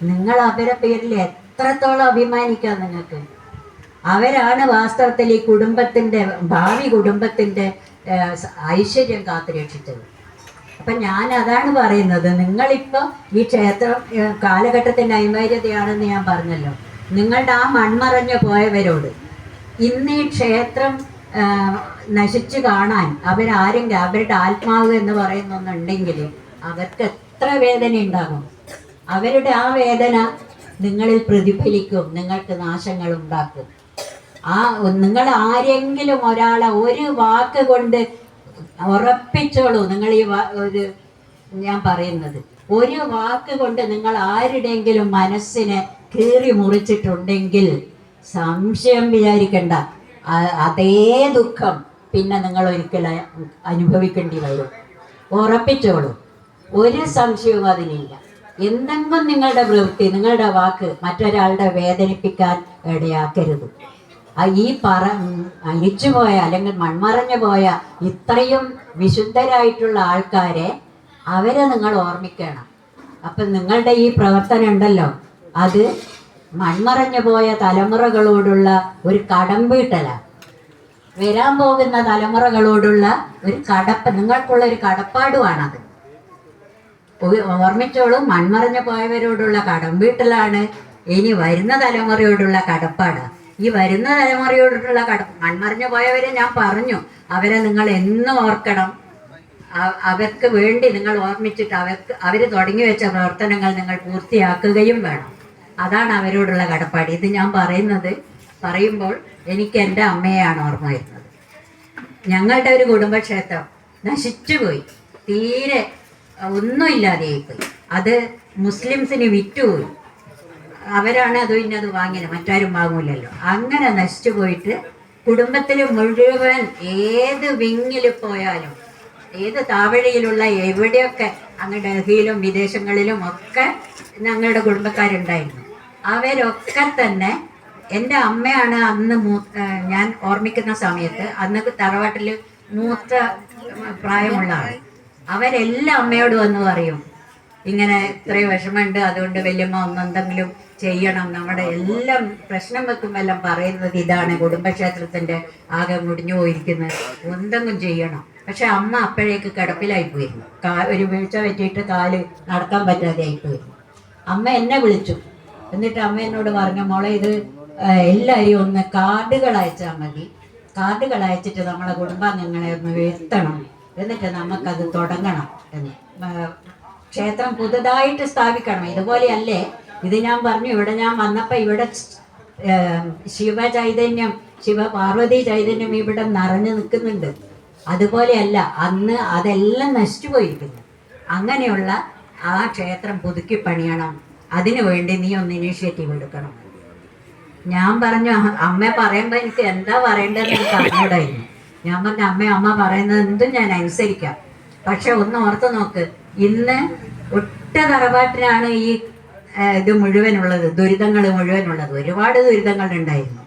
നിങ്ങൾ അവരുടെ പേരിൽ എത്രത്തോളം അഭിമാനിക്കാം നിങ്ങൾക്ക്. അവരാണ് വാസ്തവത്തിൽ ഈ കുടുംബത്തിൻ്റെ, ഭാവി കുടുംബത്തിൻ്റെ ഐശ്വര്യം കാത്തുരക്ഷിച്ചത്. അപ്പം ഞാൻ അതാണ് പറയുന്നത്, നിങ്ങളിപ്പോൾ ഈ ക്ഷേത്രം കാലഘട്ടത്തിൻ്റെ അനിവാര്യതയാണെന്ന് ഞാൻ പറഞ്ഞല്ലോ. നിങ്ങളുടെ ആ മൺമറഞ്ഞു പോയവരോട് ഇന്ന് ഈ ക്ഷേത്രം നശിച്ചു കാണാൻ അവരാരെങ്കിലും, അവരുടെ ആത്മാവ് എന്ന് പറയുന്നൊന്നുണ്ടെങ്കിൽ അവർക്ക് എത്ര വേദന ഉണ്ടാകും. അവരുടെ ആ വേദന നിങ്ങളിൽ പ്രതിഫലിക്കും, നിങ്ങൾക്ക് നാശങ്ങൾ ഉണ്ടാക്കും. നിങ്ങൾ ആരെങ്കിലും ഒരാളെ ഒരു വാക്ക് കൊണ്ട് ഉറപ്പിച്ചോളൂ. നിങ്ങൾ ഈ ഞാൻ പറയുന്നത് ഒരു വാക്ക് കൊണ്ട് നിങ്ങൾ ആരുടെയെങ്കിലും മനസ്സിനെ കീറി മുറിച്ചിട്ടുണ്ടെങ്കിൽ സംശയം വിചാരിക്കണ്ട, അതേ ദുഃഖം പിന്നെ നിങ്ങൾ ഒരിക്കലും അനുഭവിക്കേണ്ടി വരും. ഉറപ്പിച്ചോളൂ, ഒരു സംശയവും അതിനില്ല. എന്തെങ്കിലും നിങ്ങളുടെ പ്രവൃത്തി, നിങ്ങളുടെ വാക്ക് മറ്റൊരാളുടെ വേദനിപ്പിക്കാൻ ഇടയാക്കരുത്. ഈ മരിച്ചുപോയ അല്ലെങ്കിൽ മൺമറഞ്ഞു പോയ ഇത്രയും വിശുദ്ധരായിട്ടുള്ള ആൾക്കാരെ, അവരെ നിങ്ങൾ ഓർമ്മിക്കണം. അപ്പം നിങ്ങളുടെ ഈ പ്രവർത്തനം ഉണ്ടല്ലോ, അത് മൺമറഞ്ഞു പോയ തലമുറകളോടുള്ള ഒരു കടമ്പീട്ടലാണ്. വരാൻ പോകുന്ന തലമുറകളോടുള്ള ഒരു നിങ്ങൾക്കുള്ള ഒരു കടപ്പാടുമാണത്. ഓർമ്മിച്ചോളൂ, മൺമറഞ്ഞു പോയവരോടുള്ള കടമ്പീട്ടലാണ് ഇനി വരുന്ന തലമുറയോടുള്ള കടപ്പാട്. ഈ വരുന്ന തലമുറയോടുള്ള മൺമറഞ്ഞു പോയവരെ ഞാൻ പറഞ്ഞു, അവരെ നിങ്ങൾ എന്നും ഓർക്കണം. അവർക്ക് വേണ്ടി നിങ്ങൾ ഓർമ്മിച്ചിട്ട് അവർ തുടങ്ങി വെച്ച പ്രവർത്തനങ്ങൾ നിങ്ങൾ പൂർത്തിയാക്കുകയും വേണം. അതാണ് അവരോടുള്ള കടപ്പാട്. ഇത് ഞാൻ പറയുമ്പോൾ എനിക്ക് എൻ്റെ അമ്മയെയാണ് ഓർമ്മ വരുന്നത്. ഞങ്ങളുടെ ഒരു കുടുംബക്ഷേത്രം നശിച്ചുപോയി, തീരെ ഒന്നുമില്ലാതെയായിപ്പോയി. അത് മുസ്ലിംസിന് വിറ്റുപോയി. അവരാണ് അത് പിന്നെ അത് വാങ്ങിയത്, മറ്റാരും വാങ്ങൂലല്ലോ. അങ്ങനെ നശിച്ചു പോയിട്ട് കുടുംബത്തിൽ മുഴുവൻ ഏത് വിങ്ങിൽ പോയാലും, ഏത് താവഴിയിലുള്ള എവിടെയൊക്കെ, അങ്ങ് ഡൽഹിയിലും വിദേശങ്ങളിലും ഒക്കെ ഞങ്ങളുടെ കുടുംബക്കാരുണ്ടായിരുന്നു. അവരൊക്കെ തന്നെ, എൻ്റെ അമ്മയാണ് അന്ന് ഞാൻ ഓർമ്മിക്കുന്ന സമയത്ത്, അന്ന് തറവാട്ടിൽ മൂത്ത പ്രായമുള്ള ആൾ. അവരെല്ലാം അമ്മയോട് വന്ന് പറയും, ഇങ്ങനെ ഇത്രയും വിഷമമുണ്ട്, അതുകൊണ്ട് വല്യമ്മ ഒന്നെന്തെങ്കിലും ചെയ്യണം. നമ്മുടെ എല്ലാം പ്രശ്നം വെക്കുമെല്ലാം പറയുന്നത് ഇതാണ്, കുടുംബക്ഷേത്രത്തിൻ്റെ ആകെ മുടിഞ്ഞു പോയിരിക്കുന്നത്, എന്തെങ്കിലും ചെയ്യണം. പക്ഷെ അമ്മ അപ്പോഴേക്ക് കിടപ്പിലായി പോയിരുന്നു. ഒരു വീഴ്ച പറ്റിയിട്ട് കാല് നടക്കാൻ പറ്റാതെ ആയിപ്പോയിരുന്നു. അമ്മ എന്നെ വിളിച്ചു. എന്നിട്ട് അമ്മ എന്നോട് പറഞ്ഞു, മോളെ ഇത് എല്ലാവരും ഒന്ന് കാർഡുകൾ അയച്ചാൽ മതി, കാർഡുകൾ അയച്ചിട്ട് നമ്മളെ കുടുംബാംഗങ്ങളെ ഒന്ന് വരുത്തണം, എന്നിട്ട് നമുക്കത് തുടങ്ങണം എന്ന്. ക്ഷേത്രം പുതുതായിട്ട് സ്ഥാപിക്കണം. ഇതുപോലെയല്ലേ ഇത് ഞാൻ പറഞ്ഞു, ഇവിടെ ഞാൻ വന്നപ്പോൾ ഇവിടെ ശിവ ചൈതന്യം, ശിവ പാർവതി ചൈതന്യം ഇവിടെ നിറഞ്ഞു നിൽക്കുന്നുണ്ട്. അതുപോലെയല്ല, അന്ന് അതെല്ലാം നശിച്ചു പോയിരിക്കുന്നു. അങ്ങനെയുള്ള ആ ക്ഷേത്രം പുതുക്കി പണിയണം. അതിനു വേണ്ടി നീ ഒന്ന് ഇനീഷ്യേറ്റീവ് എടുക്കണം. ഞാൻ പറഞ്ഞു, അമ്മ പറയുമ്പോൾ എനിക്ക് എന്താ പറയേണ്ടതെന്ന് എനിക്ക് അറിഞ്ഞൂടായിരുന്നു. ഞാൻ പറഞ്ഞു, അമ്മ പറയുന്നത് എന്തും ഞാൻ അനുസരിക്കാം. പക്ഷെ ഒന്ന് ഓർത്ത് നോക്ക്, ഇന്ന് ഒറ്റ തറവാട്ടിനാണ് ഈ ഇത് മുഴുവനുള്ളത്, ദുരിതങ്ങൾ മുഴുവനുള്ളത്. ഒരുപാട് ദുരിതങ്ങൾ ഉണ്ടായിരുന്നു.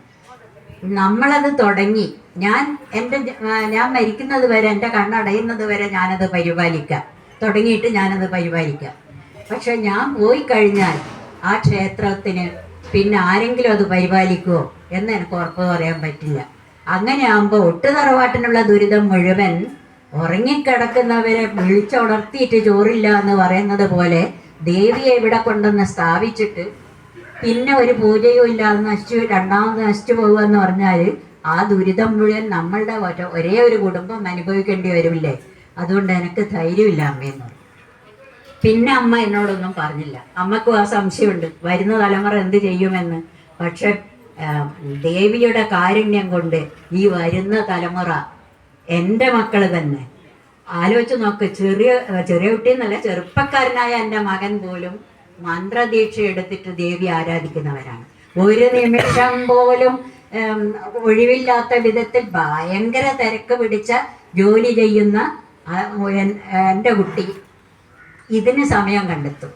നമ്മളത് തുടങ്ങി. ഞാൻ മരിക്കുന്നത് വരെ, എൻ്റെ കണ്ണടയുന്നത് വരെ ഞാനത് പരിപാലിക്കാം. തുടങ്ങിയിട്ട് ഞാനത് പരിപാലിക്കാം. പക്ഷെ ഞാൻ പോയി കഴിഞ്ഞാൽ ആ ക്ഷേത്രത്തിന് പിന്നെ ആരെങ്കിലും അത് പരിപാലിക്കുമോ എന്ന് എനിക്ക് ഉറപ്പ് പറയാൻ പറ്റില്ല. അങ്ങനെ ആകുമ്പോൾ ഒട്ടു തറവാട്ടിനുള്ള ദുരിതം മുഴുവൻ ഉറങ്ങിക്കിടക്കുന്നവരെ വിളിച്ചുണർത്തിയിട്ട് ചോറില്ല എന്ന് പറയുന്നത് പോലെ ദേവിയെ ഇവിടെ കൊണ്ടുവന്ന് സ്ഥാപിച്ചിട്ട് പിന്നെ ഒരു പൂജയും ഇല്ലാതെ രണ്ടാമത് നശിച്ചു പോകുക എന്ന് പറഞ്ഞാൽ ആ ദുരിതം മുഴുവൻ നമ്മളുടെ ഒരേ ഒരു കുടുംബം അനുഭവിക്കേണ്ടി വരില്ലേ. അതുകൊണ്ട് എനിക്ക് ധൈര്യമില്ല അമ്മയെന്ന്. പിന്നെ അമ്മ എന്നോടൊന്നും പറഞ്ഞില്ല. അമ്മക്കും ആ സംശയമുണ്ട് വരുന്ന തലമുറ എന്ത് ചെയ്യുമെന്ന്. പക്ഷെ ദേവിയുടെ കാരുണ്യം കൊണ്ട് ഈ വരുന്ന തലമുറ എൻ്റെ മക്കൾ തന്നെ ആലോചിച്ച് നോക്ക്. ചെറിയ കുട്ടിയെന്നല്ല, ചെറുപ്പക്കാരനായ എൻ്റെ മകൻ പോലും മന്ത്രദീക്ഷ എടുത്തിട്ട് ദേവി ആരാധിക്കുന്നവരാണ്. ഒരു നിമിഷം പോലും ഒഴിവില്ലാത്ത വിധത്തിൽ ഭയങ്കര തിരക്ക് പിടിച്ച ജോലി ചെയ്യുന്ന എൻ്റെ കുട്ടി ഇതിന് സമയം കണ്ടെത്തും.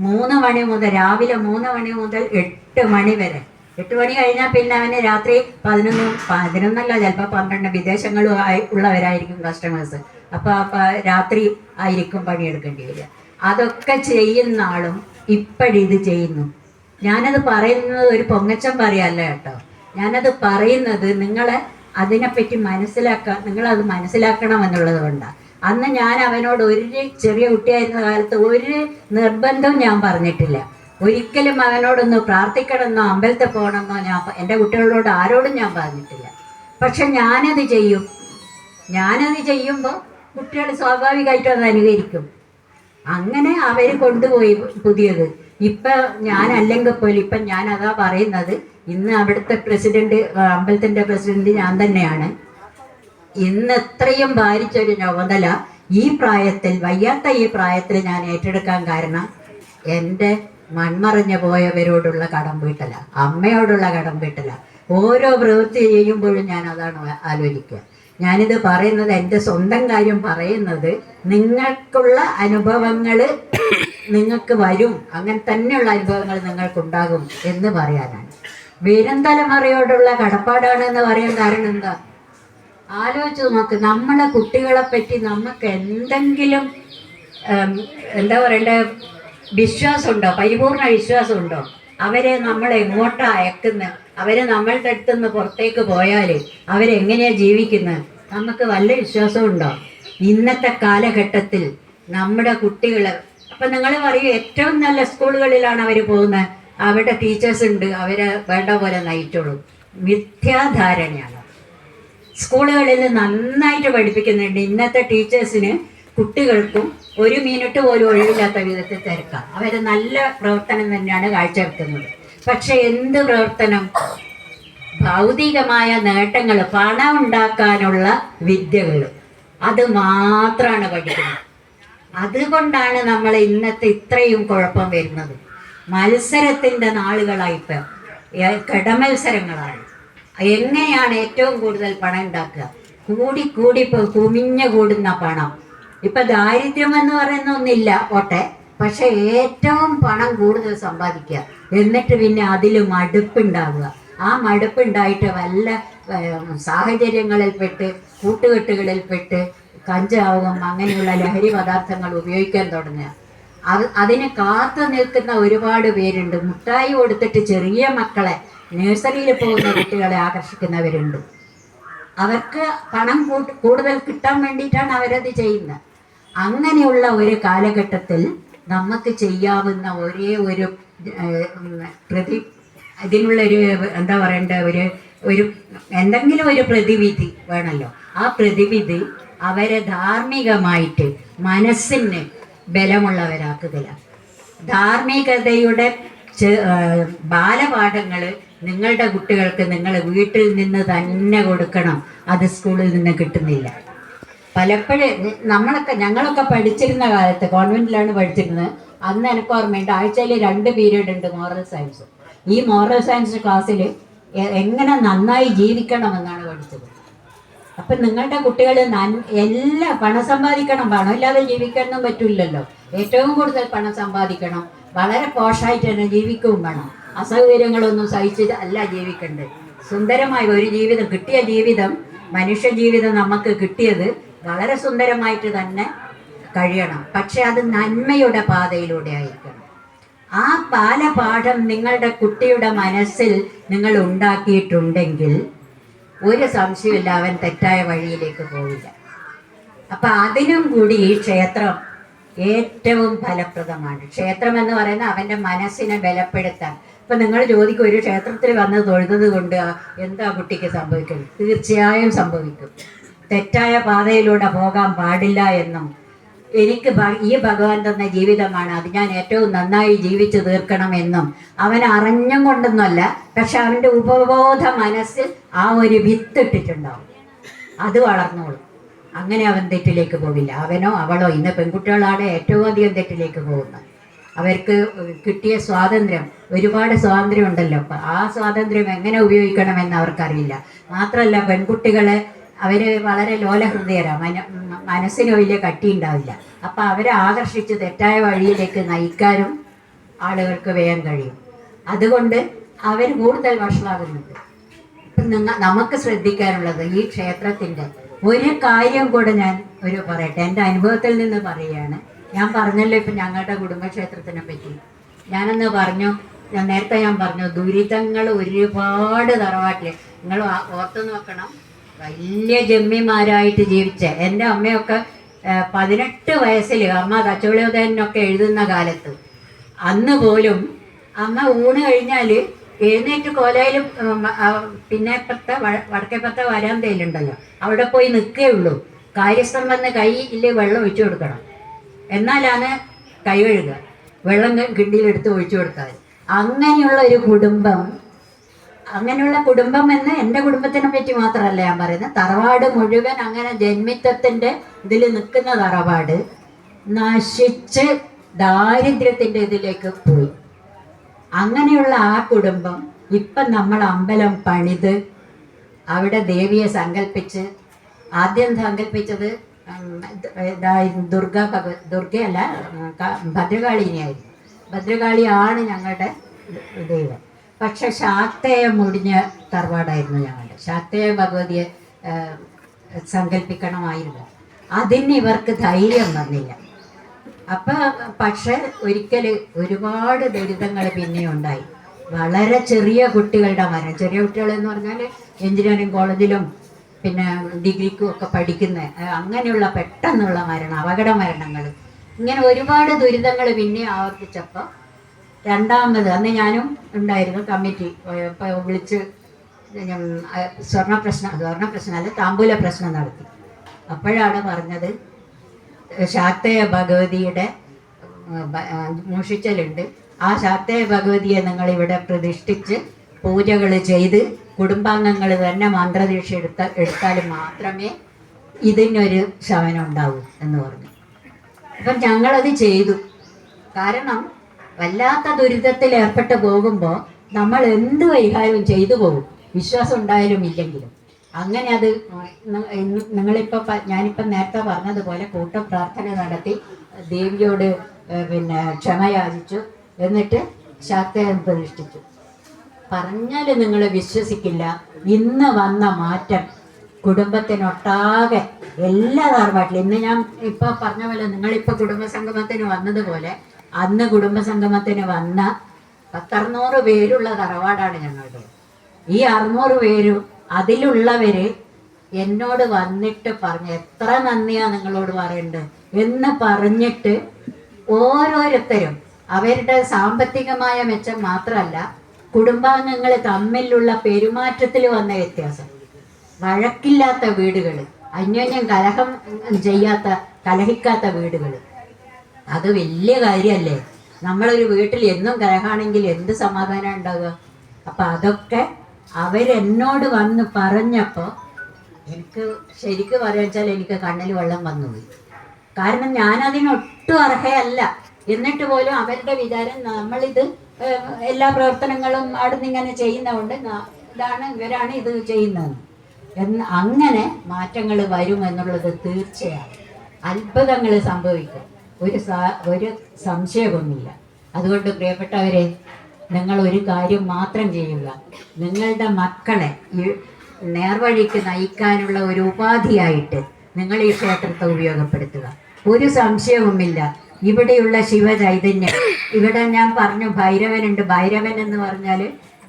3 മണി മുതൽ, രാവിലെ 3 മണി മുതൽ 8 മണി വരെ. 8 മണി കഴിഞ്ഞാൽ പിന്നെ അവന് രാത്രി 11 ചിലപ്പോൾ 12. വിദേശങ്ങളും ഉള്ളവരായിരിക്കും കസ്റ്റമേഴ്സ്. അപ്പോൾ രാത്രി ആയിരിക്കും പണിയെടുക്കേണ്ടി വരിക. അതൊക്കെ ചെയ്യുന്ന ആളും ഇപ്പോഴിത് ചെയ്യുന്നു. ഞാനത് പറയുന്നത് ഒരു പൊങ്ങച്ചം പറയല്ല കേട്ടോ. ഞാനത് പറയുന്നത് നിങ്ങളെ അതിനെപ്പറ്റി നിങ്ങളത് മനസ്സിലാക്കണം എന്നുള്ളത് കൊണ്ടാണ്. അന്ന് ഞാൻ അവനോട് ഒരു ചെറിയ കുട്ടിയായിരുന്ന കാലത്ത് ഒരു നിർബന്ധവും ഞാൻ പറഞ്ഞിട്ടില്ല. ഒരിക്കലും അവനോടൊന്ന് പ്രാർത്ഥിക്കണമെന്നോ അമ്പലത്തിൽ പോകണമെന്നോ എൻ്റെ കുട്ടികളോട് ആരോടും ഞാൻ പറഞ്ഞിട്ടില്ല. പക്ഷെ ഞാനത് ചെയ്യും. ഞാനത് ചെയ്യുമ്പോൾ കുട്ടികൾ സ്വാഭാവികമായിട്ടും അത് അനുകരിക്കും. അങ്ങനെ അവർ കൊണ്ടുപോയി പുതിയത്. ഇപ്പം ഞാനല്ലെങ്കിൽ പോലും ഇപ്പം ഞാൻ അതാ പറയുന്നത്. ഇന്ന് അവിടുത്തെ പ്രസിഡന്റ്, അമ്പലത്തിൻ്റെ പ്രസിഡന്റ് ഞാൻ തന്നെയാണ്. ഇന്ന് എത്രയും ഭാരിച്ചൊരു ചുമതല ഈ പ്രായത്തിൽ, വയ്യാത്ത ഈ പ്രായത്തിൽ ഞാൻ ഏറ്റെടുക്കാൻ കാരണം എൻ്റെ മൺമറഞ്ഞു പോയവരോടുള്ള കടം വീട്ടല, അമ്മയോടുള്ള കടം വീട്ടല. ഓരോ പ്രവൃത്തി ചെയ്യുമ്പോഴും ഞാൻ അതാണ് ആലോചിക്കുക. ഞാനിത് പറയുന്നത് എൻ്റെ സ്വന്തം കാര്യം പറയുന്നത്, നിങ്ങൾക്കുള്ള അനുഭവങ്ങൾ നിങ്ങൾക്ക് വരും, അങ്ങനെ തന്നെയുള്ള അനുഭവങ്ങൾ നിങ്ങൾക്കുണ്ടാകും എന്ന് പറയാനാണ്. വരും തലമുറയോടുള്ള കടപ്പാടാണെന്ന് പറയാൻ കാരണം എന്താ? ആലോചിച്ച് നോക്ക്. നമ്മളെ കുട്ടികളെ പറ്റി നമുക്ക് എന്തെങ്കിലും എന്താ പറയണ്ടേ വിശ്വാസമുണ്ടോ? പരിപൂർണ വിശ്വാസമുണ്ടോ? അവരെ നമ്മൾ എങ്ങോട്ടാ അയക്കുന്നത്? അവരെ നമ്മളുടെ അടുത്ത് നിന്ന് പുറത്തേക്ക് പോയാൽ അവരെങ്ങനെയാണ് ജീവിക്കുന്നത്? നമുക്ക് വല്ല വിശ്വാസമുണ്ടോ? ഇന്നത്തെ കാലഘട്ടത്തിൽ നമ്മുടെ കുട്ടികൾ, അപ്പം നിങ്ങൾ പറയും ഏറ്റവും നല്ല സ്കൂളുകളിലാണ് അവർ പോകുന്നത്, അവിടെ ടീച്ചേഴ്സ് ഉണ്ട്, അവരെ വേണ്ട പോലെ നയിച്ചോളൂ. മിഥ്യാധാരണയാണ്. സ്കൂളുകളിൽ നന്നായിട്ട് പഠിപ്പിക്കുന്നുണ്ട്. ഇന്നത്തെ ടീച്ചേഴ്സിന് കുട്ടികൾക്കും 1 മിനിറ്റ് പോലും ഒഴിവില്ലാത്ത വിധത്തിൽ തിരക്കാം. അവർ നല്ല പ്രവർത്തനം തന്നെയാണ് കാഴ്ചവെക്കുന്നത്. പക്ഷെ എന്ത് പ്രവർത്തനം? ഭൗതികമായ നേട്ടങ്ങൾ, പണം ഉണ്ടാക്കാനുള്ള വിദ്യകൾ, അത് മാത്രമാണ് പഠിക്കുന്നത്. അതുകൊണ്ടാണ് നമ്മൾ ഇന്നത്തെ ഇത്രയും കുഴപ്പം വരുന്നത്. മത്സരത്തിൻ്റെ നാളുകളായിപ്പോൾ കടമത്സരങ്ങളാണ്. എങ്ങനെയാണ് ഏറ്റവും കൂടുതൽ പണം ഉണ്ടാക്കുക? കൂടി കുമിഞ്ഞു കൂടുന്ന പണം. ഇപ്പം ദാരിദ്ര്യം എന്ന് പറയുന്ന ഒന്നില്ല പോട്ടെ, പക്ഷെ ഏറ്റവും പണം കൂടുതൽ സമ്പാദിക്കുക, എന്നിട്ട് പിന്നെ അതിൽ മടുപ്പുണ്ടാവുക. ആ മടുപ്പുണ്ടായിട്ട് വല്ല സാഹചര്യങ്ങളിൽപ്പെട്ട്, കൂട്ടുകെട്ടുകളിൽപ്പെട്ട് കഞ്ചാവും അങ്ങനെയുള്ള ലഹരി പദാർത്ഥങ്ങൾ ഉപയോഗിക്കാൻ തുടങ്ങുക. അതിന് കാത്തു നിൽക്കുന്ന ഒരുപാട് പേരുണ്ട്. മുട്ടായി കൊടുത്തിട്ട് ചെറിയ മക്കളെ, നഴ്സറിയിൽ പോകുന്ന കുട്ടികളെ ആകർഷിക്കുന്നവരുണ്ട്. അവർക്ക് പണം കൂടുതൽ കിട്ടാൻ വേണ്ടിയിട്ടാണ് അവരത് ചെയ്യുന്നത്. അങ്ങനെയുള്ള ഒരു കാലഘട്ടത്തിൽ നമുക്ക് ചെയ്യാവുന്ന ഒരേ ഒരു ഇതിനുള്ളൊരു എന്താ പറയണ്ട, ഒരു എന്തെങ്കിലും ഒരു പ്രതിവിധി വേണമല്ലോ. ആ പ്രതിവിധി അവരെ ധാർമ്മികമായിട്ട് മനസ്സിന് ബലമുള്ളവരാക്കുകയില്ല. ധാർമ്മികതയുടെ ബാലപാഠങ്ങൾ നിങ്ങളുടെ കുട്ടികൾക്ക് നിങ്ങൾ വീട്ടിൽ നിന്ന് തന്നെ കൊടുക്കണം. അത് സ്കൂളിൽ നിന്ന് കിട്ടുന്നില്ല. പലപ്പോഴും ഞങ്ങളൊക്കെ പഠിച്ചിരുന്ന കാലത്ത്, കോൺവെന്റിലാണ് പഠിച്ചിരുന്നത്, അന്ന് എനിക്ക് ഓർമ്മയുണ്ട്, ആഴ്ചയിൽ 2 പീരീഡ് ഉണ്ട് മോറൽ സയൻസ്. ഈ മോറൽ സയൻസ് ക്ലാസ്സിൽ എങ്ങനെ നന്നായി ജീവിക്കണമെന്നാണ് പഠിച്ചത്. അപ്പം നിങ്ങളുടെ കുട്ടികൾ എല്ലാം പണം സമ്പാദിക്കണം, പണമില്ലാതെ ജീവിക്കാനൊന്നും പറ്റില്ലല്ലോ. ഏറ്റവും കൂടുതൽ പണം സമ്പാദിക്കണം, വളരെ പോഷായിട്ട് തന്നെ ജീവിക്കുകയും വേണം. അസൗകര്യങ്ങളൊന്നും സഹിച്ച് അല്ല ജീവിക്കേണ്ടത്. സുന്ദരമായ ഒരു ജീവിതം, കിട്ടിയ ജീവിതം, മനുഷ്യ ജീവിതം നമുക്ക് കിട്ടിയത് വളരെ സുന്ദരമായിട്ട് തന്നെ കഴിയണം. പക്ഷെ അത് നന്മയുടെ പാതയിലൂടെ ആയിരിക്കണം. ആ ബാലപാഠം നിങ്ങളുടെ കുട്ടിയുടെ മനസ്സിൽ നിങ്ങൾ ഉണ്ടാക്കിയിട്ടുണ്ടെങ്കിൽ ഒരു സംശയമില്ല, അവൻ തെറ്റായ വഴിയിലേക്ക് പോവില്ല. അപ്പം അതിനും കൂടി ഈ ക്ഷേത്രം ഏറ്റവും ഫലപ്രദമാണ്. ക്ഷേത്രം എന്ന് പറയുന്നത് അവൻ്റെ മനസ്സിനെ ബലപ്പെടുത്താൻ. ഇപ്പം നിങ്ങൾ ചോദിക്കും, ഒരു ക്ഷേത്രത്തിൽ വന്ന് തൊഴുന്നത് കൊണ്ട് എന്താ കുട്ടിക്ക് സംഭവിക്കുന്നത്? തീർച്ചയായും സംഭവിക്കും. തെറ്റായ പാതയിലൂടെ പോകാൻ പാടില്ല എന്നും, എനിക്ക് ഈ ഭഗവാൻ തന്ന ജീവിതമാണ്, അത് ഞാൻ ഏറ്റവും നന്നായി ജീവിച്ചു തീർക്കണമെന്നും അവൻ അറിഞ്ഞും കൊണ്ടൊന്നുമല്ല, പക്ഷെ അവൻ്റെ ഉപബോധ മനസ്സിൽ ആ ഒരു വിത്ത് ഇട്ടിട്ടുണ്ടാവും. അത് വളർന്നോളും. അങ്ങനെ അവൻ തെറ്റിലേക്ക് പോകില്ല. അവനോ അവളോ, ഇന്ന് പെൺകുട്ടികളാണ് ഏറ്റവും അധികം തെറ്റിലേക്ക് പോകുന്നത്. അവർക്ക് കിട്ടിയ സ്വാതന്ത്ര്യം, ഒരുപാട് സ്വാതന്ത്ര്യം ഉണ്ടല്ലോ. ആ സ്വാതന്ത്ര്യം എങ്ങനെ ഉപയോഗിക്കണമെന്ന് അവർക്കറിയില്ല. മാത്രമല്ല, പെൺകുട്ടികളെ അവർ വളരെ ലോലഹൃദയരാണ്, മനസ്സിന് വലിയ കട്ടി ഉണ്ടാവില്ല. അപ്പം അവരെ ആകർഷിച്ച് തെറ്റായ വഴിയിലേക്ക് നയിക്കാനും ആളുകൾക്ക് വേഗം കഴിയും. അതുകൊണ്ട് അവർ കൂടുതൽ വഷളാകുന്നുണ്ട്. ഇപ്പം നമുക്ക് ശ്രദ്ധിക്കാനുള്ളത്, ഈ ക്ഷേത്രത്തിൻ്റെ ഒരു കാര്യം കൂടെ ഞാൻ പറയട്ടെ, എൻ്റെ അനുഭവത്തിൽ നിന്ന് പറയുകയാണ്. ഞാൻ പറഞ്ഞല്ലോ ഇപ്പം ഞങ്ങളുടെ കുടുംബക്ഷേത്രത്തിനെ പറ്റി. ഞാനന്ന് പറഞ്ഞു, നേരത്തെ ഞാൻ പറഞ്ഞു, ദുരിതങ്ങൾ ഒരുപാട് തറവാട്ടിൽ. നിങ്ങൾ ഓർത്ത് നോക്കണം, വലിയ ജമ്മിമാരായിട്ട് ജീവിച്ച എൻ്റെ അമ്മയൊക്കെ 18 വയസ്സിൽ അമ്മ കച്ചോളിയോദയനൊക്കെ എഴുതുന്ന കാലത്ത്, അന്ന് പോലും അമ്മ ഊണ് കഴിഞ്ഞാൽ എഴുന്നേറ്റ് കോലയിലും പിന്നെ വടക്കേപ്പത്തെ വരാന്തയിലുണ്ടല്ലോ, അവിടെ പോയി നിൽക്കേ ഉള്ളൂ. കാര്യസ്ഥം വന്ന് കൈയിൽ വെള്ളം ഒഴിച്ചു കൊടുക്കണം, എന്നാലാണ് കൈ കഴുകുക. വെള്ളം കിണ്ടിയിലെടുത്ത് ഒഴിച്ചു കൊടുത്താൽ. അങ്ങനെയുള്ള ഒരു കുടുംബം, അങ്ങനെയുള്ള കുടുംബം എന്ന് എൻ്റെ കുടുംബത്തിനെ പറ്റി മാത്രമല്ല ഞാൻ പറയുന്നത്, തറവാട് മുഴുവൻ അങ്ങനെ ജന്മിത്വത്തിൻ്റെ ഇതിൽ നിൽക്കുന്ന തറവാട് നശിച്ച് ദാരിദ്ര്യത്തിൻ്റെ ഇതിലേക്ക് പോയി. അങ്ങനെയുള്ള ആ കുടുംബം ഇപ്പം നമ്മൾ അമ്പലം പണിത് അവിടെ ദേവിയെ സങ്കല്പിച്ച്, ആദ്യം സങ്കല്പിച്ചത് ദുർഗയല്ല, ഭദ്രകാളിനെയായിരുന്നു. ഭദ്രകാളിയാണ് ഞങ്ങളുടെ ദൈവം. പക്ഷെ ശാക്തേയ മുടിഞ്ഞ തറവാടായിരുന്നു ഞങ്ങളുടെ. ശാക്തേയ ഭഗവതിയെ സങ്കല്പിക്കണമായിരുന്നു. അതിന് ഇവർക്ക് ധൈര്യം വന്നില്ല. പക്ഷെ ഒരിക്കൽ ഒരുപാട് ദുരിതങ്ങൾ പിന്നെ ഉണ്ടായി. വളരെ ചെറിയ കുട്ടികളുടെ മരണം, ചെറിയ കുട്ടികളെന്ന് പറഞ്ഞാൽ എഞ്ചിനീയറിംഗ് കോളേജിലും പിന്നെ ഡിഗ്രിക്കും ഒക്കെ പഠിക്കുന്ന, അങ്ങനെയുള്ള പെട്ടെന്നുള്ള മരണം, അപകട മരണങ്ങൾ, ഇങ്ങനെ ഒരുപാട് ദുരിതങ്ങൾ പിന്നെ ആവർത്തിച്ചപ്പോൾ രണ്ടാമത്, അന്ന് ഞാനും ഉണ്ടായിരുന്നു കമ്മിറ്റി, വിളിച്ച് സ്വർണ്ണ പ്രശ്നമല്ല, താമ്പൂല പ്രശ്നം നടത്തി. അപ്പോഴാണ് പറഞ്ഞത്, ശാക്തേയ ഭഗവതിയുടെ മൂഷിച്ചലുണ്ട്, ആ ശാക്തേയ ഭഗവതിയെ നിങ്ങളിവിടെ പ്രതിഷ്ഠിച്ച് പൂജകൾ ചെയ്ത് കുടുംബാംഗങ്ങൾ തന്നെ മന്ത്രദീക്ഷ എടുത്താൽ മാത്രമേ ഇതിനൊരു ശമനം ഉണ്ടാവൂ എന്ന് പറഞ്ഞു. അപ്പം ഞങ്ങളത് ചെയ്തു. കാരണം വല്ലാത്ത ദുരിതത്തിൽ ഏർപ്പെട്ട് പോകുമ്പോൾ നമ്മൾ എന്ത് പരിഹാരവും ചെയ്തു പോകും, വിശ്വാസം ഉണ്ടായാലും ഇല്ലെങ്കിലും. അങ്ങനെ അത് നിങ്ങളിപ്പോൾ ഞാനിപ്പം നേരത്തെ പറഞ്ഞതുപോലെ കൂട്ടപ്രാർത്ഥന നടത്തി ദേവിയോട് പിന്നെ ക്ഷമ യാചിച്ചു, എന്നിട്ട് ശാക്തേയം പ്രതിഷ്ഠിച്ചു. പറഞ്ഞാൽ നിങ്ങൾ വിശ്വസിക്കില്ല, ഇന്ന് വന്ന മാറ്റം കുടുംബത്തിനൊട്ടാകെ എല്ലാ തറവാട്ടിലും. ഇന്ന് ഞാൻ ഇപ്പോൾ പറഞ്ഞ പോലെ, നിങ്ങളിപ്പോൾ കുടുംബസംഗമത്തിന് വന്നതുപോലെ അന്ന് കുടുംബസംഗമത്തിന് വന്ന 100-600 പേരുള്ള തറവാടാണ് ഞങ്ങളുടെ. ഈ 600 പേരും അതിലുള്ളവർ എന്നോട് വന്നിട്ട് പറഞ്ഞ്, എത്ര നന്ദിയാണ് നിങ്ങളോട് പറയേണ്ടത് എന്ന് പറഞ്ഞിട്ട്, ഓരോരുത്തരും അവരുടെ സാമ്പത്തികമായ മെച്ചം മാത്രമല്ല, കുടുംബാംഗങ്ങൾ തമ്മിലുള്ള പെരുമാറ്റത്തിൽ വന്ന വ്യത്യാസം, വഴക്കില്ലാത്ത വീടുകൾ, അന്യോന്യം കലഹിക്കാത്ത വീടുകൾ, അത് വലിയ കാര്യമല്ലേ. നമ്മളൊരു വീട്ടിൽ എന്നും കലഹാണെങ്കിൽ എന്ത് സമാധാനം ഉണ്ടാവുക. അപ്പം അതൊക്കെ അവരെന്നോട് വന്ന് പറഞ്ഞപ്പോൾ എനിക്ക് ശരിക്കും പറയാ വെച്ചാൽ എനിക്ക് കണ്ണിൽ വെള്ളം വന്നുപോയി. കാരണം ഞാനതിനൊട്ടും അർഹയല്ല. എന്നിട്ട് പോലും അവരുടെ വിചാരം നമ്മളിത് എല്ലാ പ്രവർത്തനങ്ങളും അവിടുന്ന് ഇങ്ങനെ ചെയ്യുന്നതുകൊണ്ട് ഇവരാണ് ഇത് ചെയ്യുന്നത് അങ്ങനെ മാറ്റങ്ങൾ വരും എന്നുള്ളത് തീർച്ചയാണ്. അത്ഭുതങ്ങൾ സംഭവിക്കും, ഒരു സംശയമൊന്നുമില്ല. അതുകൊണ്ട് പ്രിയപ്പെട്ടവരെ, നിങ്ങൾ ഒരു കാര്യം മാത്രം ചെയ്യുക. നിങ്ങളുടെ മക്കളെ ഈ നേർവഴിക്ക് നയിക്കാനുള്ള ഒരു ഉപാധിയായിട്ട് നിങ്ങൾ ഈ ക്ഷേത്രത്തെ ഉപയോഗപ്പെടുത്തുക. ഒരു സംശയവുമില്ല. ഇവിടെയുള്ള ശിവചൈതന്യം, ഇവിടെ ഞാൻ പറഞ്ഞു ഭൈരവനുണ്ട്. ഭൈരവൻ എന്ന് പറഞ്ഞാൽ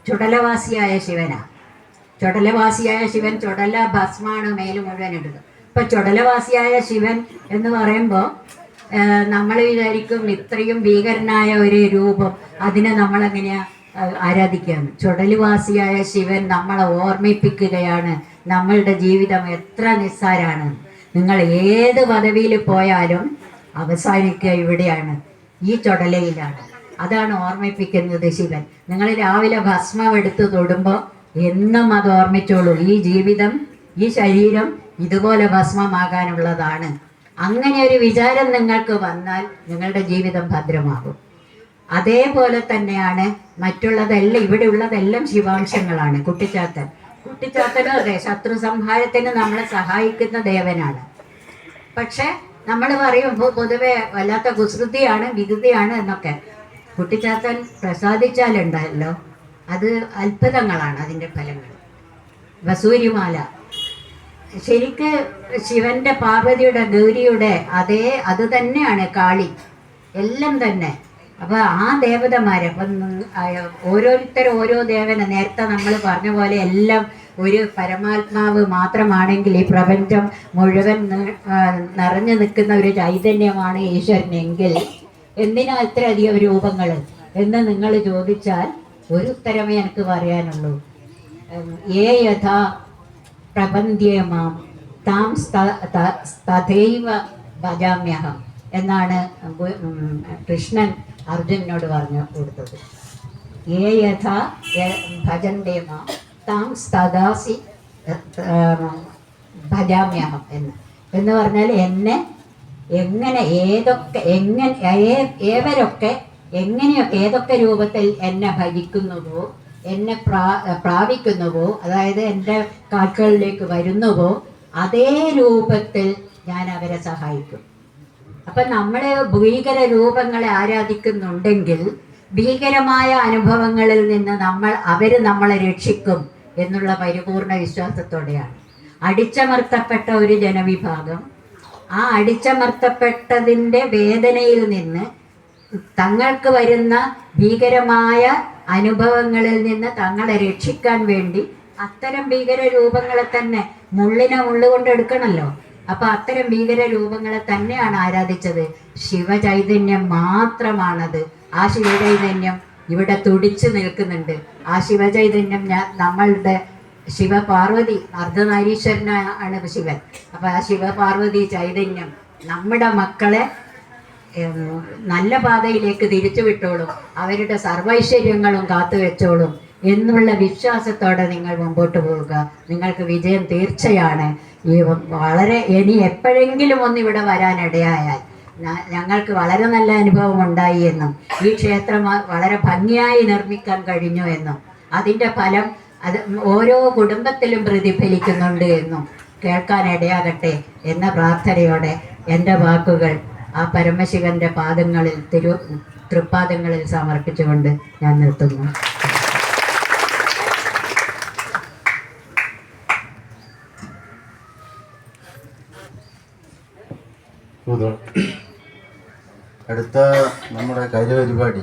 ചുടലവാസിയായ ശിവനാണ്. ചുടലവാസിയായ ശിവൻ ചുടല ഭസ്മാണ് മേല് മുഴുവൻ ഇടുന്നത്. ഇപ്പൊ ചുടലവാസിയായ ശിവൻ എന്ന് പറയുമ്പോൾ നമ്മൾ വിചാരിക്കും ഇത്രയും ഭീകരനായ ഒരു രൂപം, അതിനെ നമ്മളെങ്ങനെയാ ആരാധിക്കുകയാണ്. ചുടലുവാസിയായ ശിവൻ നമ്മളെ ഓർമ്മിപ്പിക്കുകയാണ് നമ്മളുടെ ജീവിതം എത്ര നിസ്സാരാണ്. നിങ്ങൾ ഏത് പദവിയിൽ പോയാലും അവസാനിക്കുക ഇവിടെയാണ്, ഈ ചുടലയിലാണ്. അതാണ് ഓർമ്മിപ്പിക്കുന്നത് ശിവൻ. നിങ്ങൾ രാവിലെ ഭസ്മം എടുത്ത് തൊടുമ്പോൾ എന്നും അത് ഓർമ്മിച്ചോളൂ, ഈ ജീവിതം, ഈ ശരീരം ഇതുപോലെ ഭസ്മമാകാനുള്ളതാണ്. അങ്ങനെ ഒരു വിചാരം നിങ്ങൾക്ക് വന്നാൽ നിങ്ങളുടെ ജീവിതം ഭദ്രമാകും. അതേപോലെ തന്നെയാണ് മറ്റുള്ളതെല്ലാം, ഇവിടെ ഉള്ളതെല്ലാം ശിവാംശങ്ങളാണ്. കുട്ടിച്ചാത്തനും അതെ, ശത്രു സംഹാരത്തിന് നമ്മളെ സഹായിക്കുന്ന ദേവനാണ്. പക്ഷെ നമ്മൾ പറയുമ്പോൾ പൊതുവെ വല്ലാത്ത കുസൃതിയാണ്, വികൃതിയാണ് എന്നൊക്കെ. കുട്ടിച്ചാത്തൻ പ്രസാദിച്ചാലുണ്ടല്ലോ അത് അത്ഭുതങ്ങളാണ് അതിൻ്റെ ഫലങ്ങൾ. വസൂരിമാല ശരിക്ക് ശിവന്റെ, പാർവതിയുടെ, ഗൗരിയുടെ അത് തന്നെയാണ് കാളി, എല്ലാം തന്നെ. അപ്പോൾ ആ ദേവതമാരെ അപ്പം ഓരോരുത്തരും ഓരോ ദേവന, നേരത്തെ നമ്മൾ പറഞ്ഞ പോലെ എല്ലാം ഒരു പരമാത്മാവ് മാത്രമാണെങ്കിൽ ഈ പ്രപഞ്ചം മുഴുവൻ നിറഞ്ഞു നിൽക്കുന്ന ഒരു ചൈതന്യമാണ് ഈശ്വരനെങ്കിൽ എന്തിനാ ഇത്രയധികം രൂപങ്ങൾ എന്ന് നിങ്ങൾ ചോദിച്ചാൽ ഒരു ഉത്തരമേ എനിക്ക് പറയാനുള്ളൂ. യഥാ പ്രപന്ധ്യമാം താം തഥൈവ ഭജാമ്യഹം എന്നാണ് കൃഷ്ണൻ അർജുനനോട് പറഞ്ഞു കൊടുത്തത്. യഥാ ഭജന്തേമാം താം തദാസി ഭജാമ്യഹം എന്ന് പറഞ്ഞാൽ എന്നെ എങ്ങനെ ഏവരൊക്കെ എങ്ങനെയൊക്കെ ഏതൊക്കെ രൂപത്തിൽ എന്നെ ഭജിക്കുന്നുവോ, എന്നെ പ്രാപിക്കുന്നുവോ, അതായത് എൻ്റെ കാൽക്കളിലേക്ക് വരുന്നുവോ, അതേ രൂപത്തിൽ ഞാൻ അവരെ സഹായിക്കും. അപ്പം നമ്മൾ ഭീകര രൂപങ്ങളെ ആരാധിക്കുന്നുണ്ടെങ്കിൽ ഭീകരമായ അനുഭവങ്ങളിൽ നിന്ന് അവർ നമ്മളെ രക്ഷിക്കും എന്നുള്ള പരിപൂർണ വിശ്വാസത്തോടെയാണ്. അടിച്ചമർത്തപ്പെട്ട ഒരു ജനവിഭാഗം ആ അടിച്ചമർത്തപ്പെട്ടതിൻ്റെ വേദനയിൽ നിന്ന് തങ്ങൾക്ക് വരുന്ന ഭീകരമായ അനുഭവങ്ങളിൽ നിന്ന് തങ്ങളെ രക്ഷിക്കാൻ വേണ്ടി അത്തരം ഭീകര രൂപങ്ങളെ തന്നെ മുള്ളിനെ മുള്ളുകൊണ്ട് എടുക്കണമല്ലോ. അപ്പൊ അത്തരം ഭീകര രൂപങ്ങളെ തന്നെയാണ് ആരാധിച്ചത്. ശിവചൈതന്യം മാത്രമാണത്. ആ ശിവചൈതന്യം ഇവിടെ തുടിച്ചു നിൽക്കുന്നുണ്ട്. ആ ശിവചൈതന്യം നമ്മളുടെ ശിവപാർവതി അർദ്ധനാരീശ്വരനാണ് ശിവൻ. അപ്പൊ ആ ശിവപാർവതി ചൈതന്യം നമ്മുടെ മക്കളെ നല്ല പാതയിലേക്ക് തിരിച്ചു വിട്ടോളും, അവരുടെ സർവൈശ്വര്യങ്ങളും കാത്തുവെച്ചോളും എന്നുള്ള വിശ്വാസത്തോടെ നിങ്ങൾ മുമ്പോട്ട് പോവുക. നിങ്ങൾക്ക് വിജയം തീർച്ചയാണ്. ഇനി എപ്പോഴെങ്കിലും ഇവിടെ വരാനിടയായാൽ ഞങ്ങൾക്ക് വളരെ നല്ല അനുഭവം ഉണ്ടായി എന്നും ഈ ക്ഷേത്രം വളരെ ഭംഗിയായി നിർമ്മിക്കാൻ കഴിഞ്ഞു എന്നും അതിൻ്റെ ഫലം അത് ഓരോ കുടുംബത്തിലും പ്രതിഫലിക്കുന്നുണ്ട് എന്നും കേൾക്കാനിടയാകട്ടെ എന്ന പ്രാർത്ഥനയോടെ എൻ്റെ വാക്കുകൾ ആ പരമശിവന്റെ പാദങ്ങളിൽ തൃപ്പാദങ്ങളിൽ സമർപ്പിച്ചുകൊണ്ട് ഞാൻ നിർത്തുന്നു. അടുത്ത നമ്മുടെ കാര്യപരിപാടി